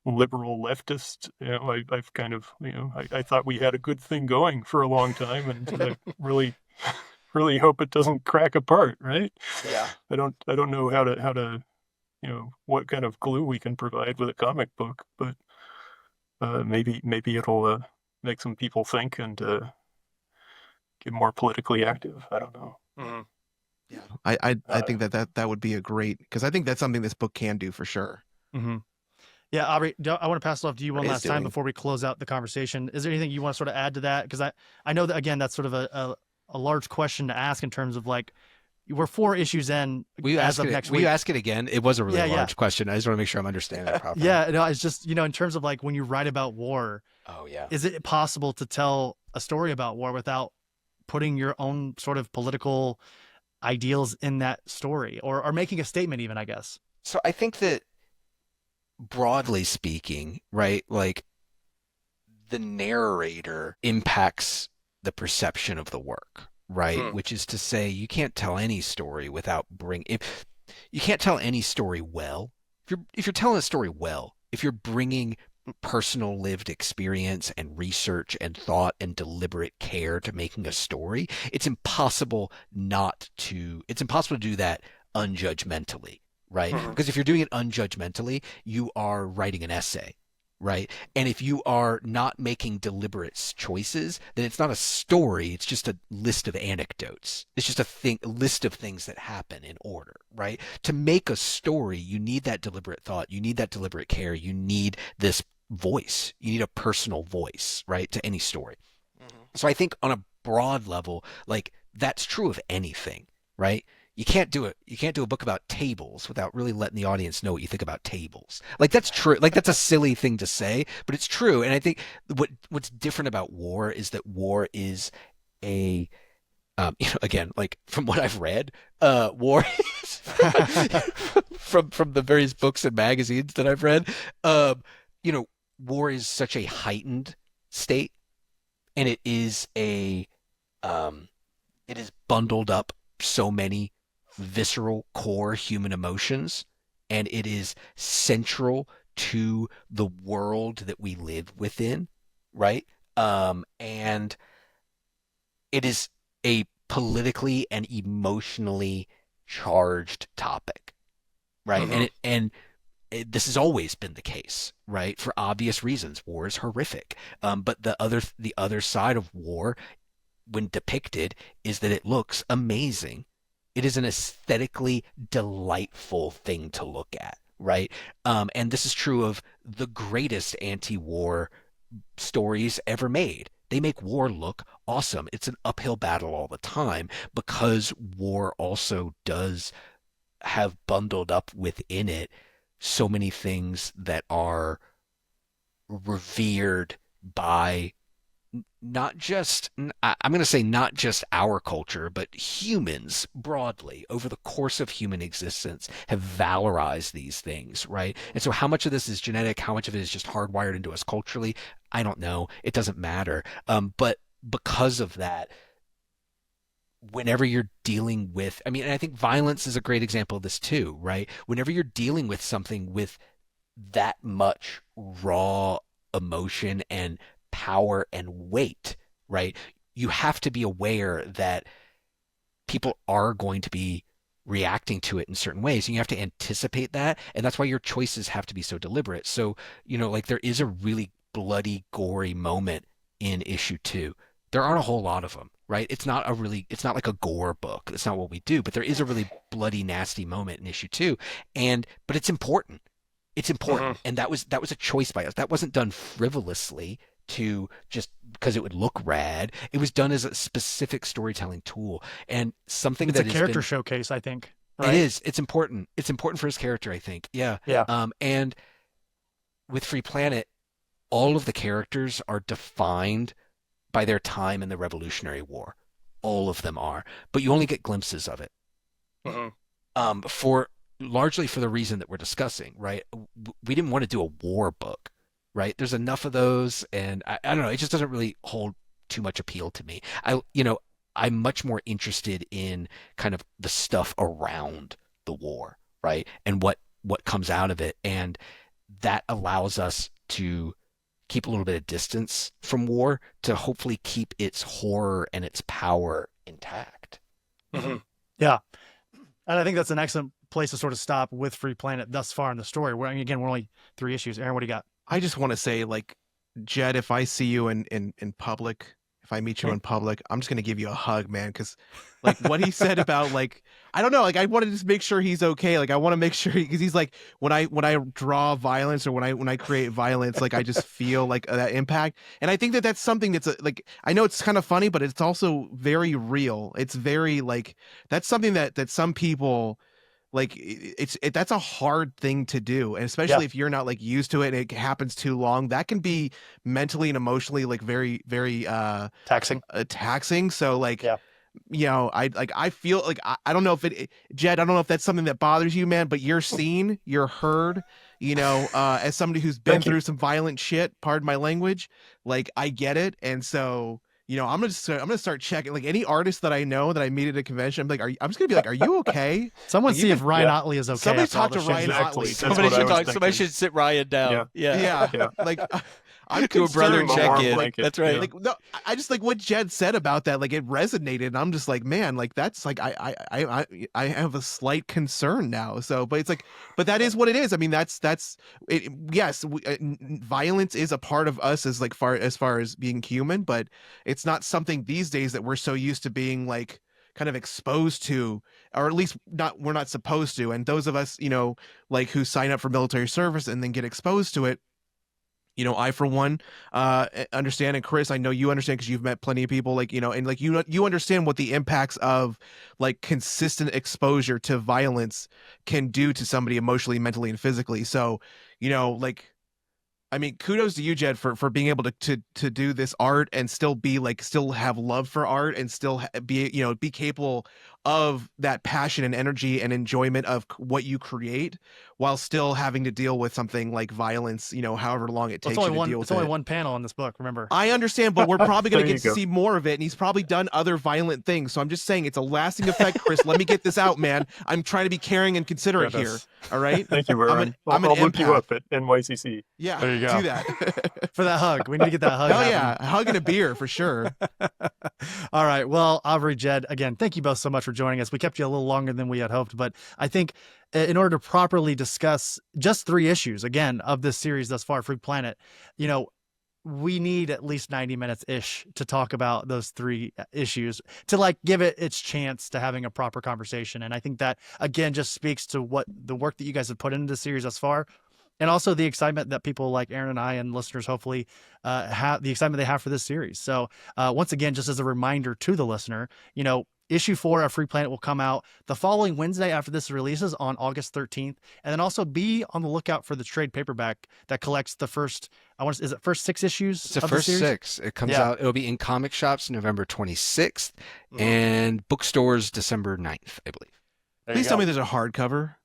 liberal leftist, I've kind of, I thought we had a good thing going for a long time, and I really hope it doesn't crack apart, right? Yeah. I don't know how to what kind of glue we can provide with a comic book, but maybe it'll make some people think and get more politically active. I don't know. Mm-hmm. Yeah, I think that would be a great, because I think that's something this book can do for sure. Mm-hmm. Yeah, Aubrey, I want to pass it off to you one It is last time doing. before we close out the conversation. Is there anything you want to sort of add to that? Because I know that, again, that's sort of a large question to ask in terms of like, we're 4 issues in as of next week. Will you ask it again? It was a really Yeah. large question. I just want to make sure I'm understanding it properly. Yeah, no, it's just, in terms of like when you write about war, Oh, yeah. is it possible to tell a story about war without putting your own sort of political ideals in that story, or making a statement even, I guess. So I think that broadly speaking, right, like the narrator impacts the perception of the work, right? Which is to say, you can't tell any story without if you can't tell any story well. If you're telling a story well, if you're bringing personal lived experience and research and thought and deliberate care to making a story, it's impossible to do that unjudgmentally, right? Because if you're doing it unjudgmentally, you are writing an essay, right? And if you are not making deliberate choices, then it's not a story, it's just a list of anecdotes. It's just a list of things that happen in order, right? To make a story, you need that deliberate thought, you need that deliberate care, you need this voice, you need a personal voice, right, to any story. So I think on a broad level, like that's true of anything, right? You can't do a book about tables without really letting the audience know what you think about tables. Like that's true. Like that's a silly thing to say, but it's true. And I think what's different about war is that war is a again, like from what I've read, war is from the various books and magazines that I've read, war is such a heightened state, and it is bundled up so many visceral core human emotions, and it is central to the world that we live within, right? And it is a politically and emotionally charged topic, right? This has always been the case, right? For obvious reasons. War is horrific. But the other side of war, when depicted, is that it looks amazing. It is an aesthetically delightful thing to look at, right? And this is true of the greatest anti-war stories ever made. They make war look awesome. It's an uphill battle all the time because war also does have bundled up within it so many things that are revered by not just our culture, but humans broadly over the course of human existence have valorized these things, right? And so how much of this is genetic, how much of it is just hardwired into us culturally, I don't know. It doesn't matter. But because of that, whenever you're dealing with, and I think violence is a great example of this too, right? Whenever you're dealing with something with that much raw emotion and power and weight, right? You have to be aware that people are going to be reacting to it in certain ways, and you have to anticipate that, and that's why your choices have to be so deliberate. So, like there is a really bloody, gory moment in issue 2. There aren't a whole lot of them, right? It's not like a gore book. That's not what we do, but there is a really bloody, nasty moment in issue 2, but it's important. It's important, and that was a choice by us. That wasn't done frivolously to just because it would look rad. It was done as a specific storytelling tool, and something it's that a character showcase, I think. Right? It is. It's important. It's important for his character, I think. Yeah. And with Free Planet, all of the characters are defined by their time in the Revolutionary War. All of them are, but you only get glimpses of it. Largely for the reason that we're discussing, right? We didn't want to do a war book, right? There's enough of those, and I don't know. It just doesn't really hold too much appeal to me. I'm much more interested in kind of the stuff around the war, right? And what comes out of it, and that allows us to keep a little bit of distance from war to hopefully keep its horror and its power intact. Yeah, and I think that's an excellent place to sort of stop with Free Planet thus far in the story. We're only 3 issues. Aaron, what do you got? I just want to say, like, Jed, if I see you in public, if I meet you in public, I'm just going to give you a hug, man. Cause like what he said about, like, I don't know, like I want to just make sure he's okay. Like I want to make sure cause he's like, when I draw violence or when I create violence, like I just feel like that impact. And I think that that's something that's like, I know it's kind of funny, but it's also very real. It's very like, that's something that some people, like that's a hard thing to do, and especially if you're not like used to it and it happens too long, that can be mentally and emotionally like very taxing. So like I feel like I don't know if Jed, I don't know if that's something that bothers you, man, but you're seen, you're heard, as somebody who's been through some violent shit, pardon my language, like I get it. And so, I'm gonna start checking like any artist that I know that I meet at a convention. I'm just gonna be like, are you okay? Someone like, see if Ryan Otley is okay. Somebody talk to Ryan Otley. Somebody should sit Ryan down. Yeah. Like I'm do a brother check-in. Like, that's right. Like no, I just like what Jed said about that. Like it resonated, and I'm just like, man, like that's like I have a slight concern now. So, but it's like, but that is what it is. I mean, that's it. Yes, violence is a part of us as far as being human, but it's not something these days that we're so used to being like kind of exposed to, or at least we're not supposed to. And those of us, like who sign up for military service and then get exposed to it. I, for one, understand, and Chris, I know you understand because you've met plenty of people and like you understand what the impacts of like consistent exposure to violence can do to somebody emotionally, mentally, and physically. So, I mean, kudos to you, Jed, for being able to do this art and still have love for art and still be capable of that passion and energy and enjoyment of what you create while still having to deal with something like violence, however long it takes you to deal with it. It's only one panel in this book, remember. I understand, but we're probably going to get to see more of it, and he's probably done other violent things. So I'm just saying it's a lasting effect, Chris. Let me get this out, man. I'm trying to be caring and considerate here. All right? Thank you, Aaron. I'll look you up at NYCC. Yeah, there you go. Do that. For that hug. We need to get that hug. Oh, yeah. A hug and a beer for sure. All right. Well, Aubrey, Jed, again, thank you both so much for joining us. We kept you a little longer than we had hoped, but I think in order to properly discuss just 3 issues, again, of this series thus far, Free Planet, we need at least 90 minutes-ish to talk about those 3 issues to like give it its chance to having a proper conversation. And I think that, again, just speaks to what the work that you guys have put into the series thus far. And also the excitement that people like Aaron and I and listeners hopefully have, the excitement they have for this series. So once again, just as a reminder to the listener, issue 4 of Free Planet will come out the following Wednesday after this releases on August 13th. And then also be on the lookout for the trade paperback that collects the first, is it first 6 issues? It's the first 6. It comes out, it'll be in comic shops November 26th and bookstores December 9th, I believe. Please tell me there's a hardcover.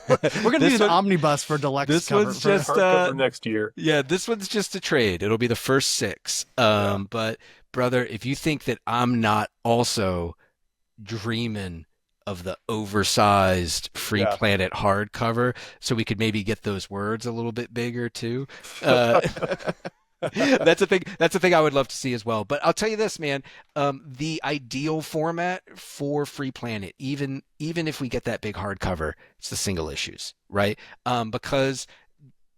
We're going to need an omnibus for deluxe this cover. One's just next year. Yeah, this one's just a trade. It'll be the first 6. But brother, if you think that I'm not also dreaming of the oversized Free Planet hardcover so we could maybe get those words a little bit bigger too. That's a thing I would love to see as well. But I'll tell you this, man, the ideal format for Free Planet, even if we get that big hardcover, it's the single issues, right? Because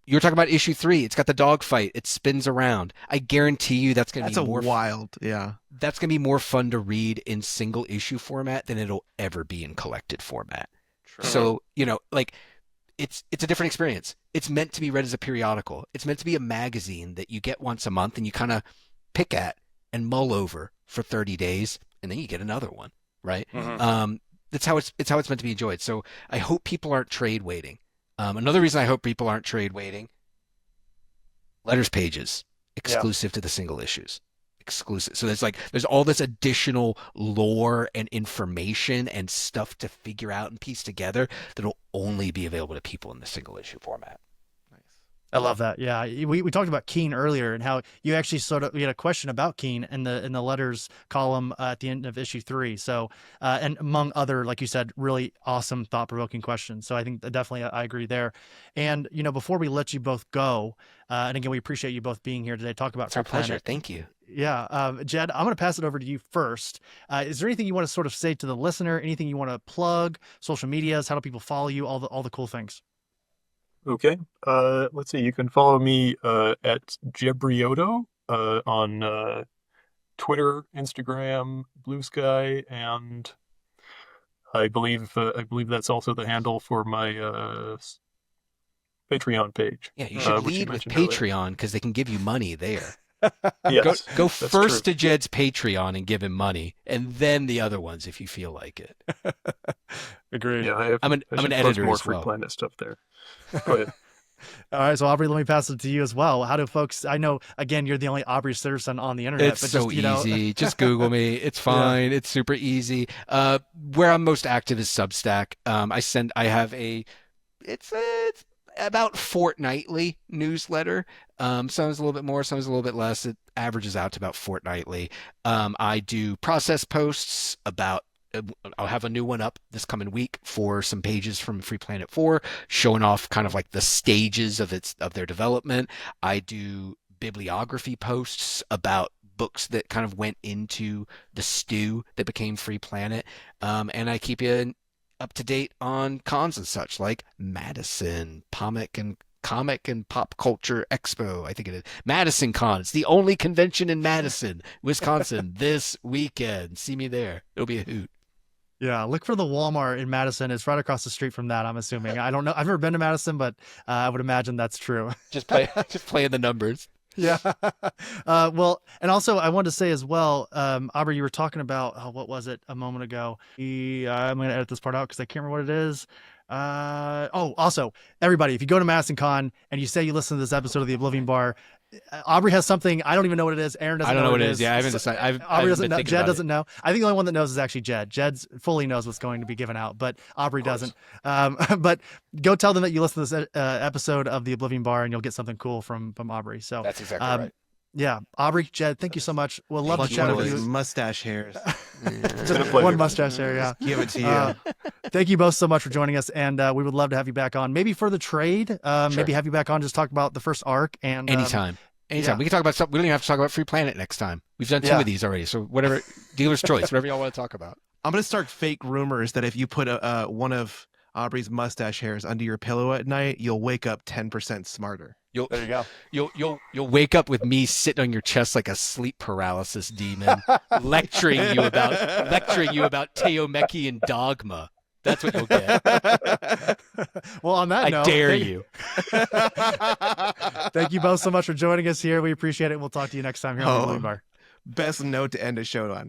you're talking about issue 3. It's got the dogfight. It spins around. I guarantee you that's going to be more wild. Yeah. That's going to be more fun to read in single issue format than it'll ever be in collected format. True. So, it's a different experience. It's meant to be read as a periodical. It's meant to be a magazine that you get once a month and you kind of pick at and mull over for 30 days, and then you get another one, right? Mm-hmm. That's how it's meant to be enjoyed. So I hope people aren't trade waiting. Another reason I hope people aren't trade waiting, letters pages exclusive to the single issues. Exclusive. So there's all this additional lore and information and stuff to figure out and piece together that'll only be available to people in the single issue format. Nice. I love that. Yeah, we talked about Keen earlier and how you actually we had a question about Keen in the letters column at the end of issue 3. So and among other, like you said, really awesome, thought-provoking questions. So I think that definitely I agree there. And before we let you both go, and again, we appreciate you both being here today. Talk about it's our Free Planet. Pleasure. Thank you. Yeah, Jed, I'm going to pass it over to you first. Is there anything you want to sort of say to the listener? Anything you want to plug? Social medias? How do people follow you? All the cool things. Okay. Let's see. You can follow me at Jebriodo on Twitter, Instagram, Blue Sky, and I believe that's also the handle for my Patreon page. Yeah, you should lead with Patreon because they can give you money there. Yes, go first to Jed's Patreon and give him money, and then the other ones if you feel like it. Agreed. Yeah, I'm an editor more as well. Free Planet stuff there. Go ahead. All right, so Aubrey, let me pass it to you as well. How do folks? I know, again, you're the only Aubrey Sitterson on the internet. It's but so just, easy. Just Google me. It's fine. It's super easy. Where I'm most active is Substack. I have it's about fortnightly newsletter. Sometimes a little bit more, sometimes a little bit less. It averages out to about fortnightly. I do process posts about. I'll have a new one up this coming week for some pages from Free Planet 4, showing off kind of like the stages of their development. I do bibliography posts about books that kind of went into the stew that became Free Planet, and I keep you up to date on cons and such like Madison, Comic and Pop Culture Expo, I think it is. Madison Con. It's the only convention in Madison, Wisconsin this weekend. See me there. It'll be a hoot. Yeah, look for the Walmart in Madison. It's right across the street from that, I'm assuming. I don't know. I've never been to Madison, but I would imagine that's true. Just playing the numbers. Yeah. Well, and also I wanted to say as well, Aubrey, you were talking about, what was it a moment ago? I'm going to edit this part out because I can't remember what it is. Also, everybody, if you go to Madison Con and you say you listen to this episode of the Oblivion Bar, Aubrey has something. I don't even know what it is. Aaron doesn't know what it is. Yeah, I haven't decided. Aubrey doesn't know. Jed doesn't know. I think the only one that knows is actually Jed. Jed fully knows what's going to be given out, but Aubrey doesn't. But go tell them that you listen to this episode of the Oblivion Bar, and you'll get something cool from Aubrey. So That's exactly right. Yeah, Aubrey, Jed, thank you so much. We'll love to Pluck chat one with of you. his mustache hairs. Just one mustache hair, yeah. Give it to you. Thank you both so much for joining us, and we would love to have you back on, maybe for the trade. Maybe have you back on, just talk about the first arc. And Anytime. yeah. We can talk about something. We don't even have to talk about Free Planet next time. We've done two of these already. So whatever, dealer's choice, whatever y'all want to talk about. I'm gonna start fake rumors that if you put one of Aubrey's mustache hairs under your pillow at night, you'll wake up 10% smarter. There you go. You'll wake up with me sitting on your chest like a sleep paralysis demon, lecturing you about Teomechian dogma. That's what you'll get. Well, on that note, I dare you. Thank you both so much for joining us here. We appreciate it. We'll talk to you next time here on the Oblivion Bar. Best note to end a show on.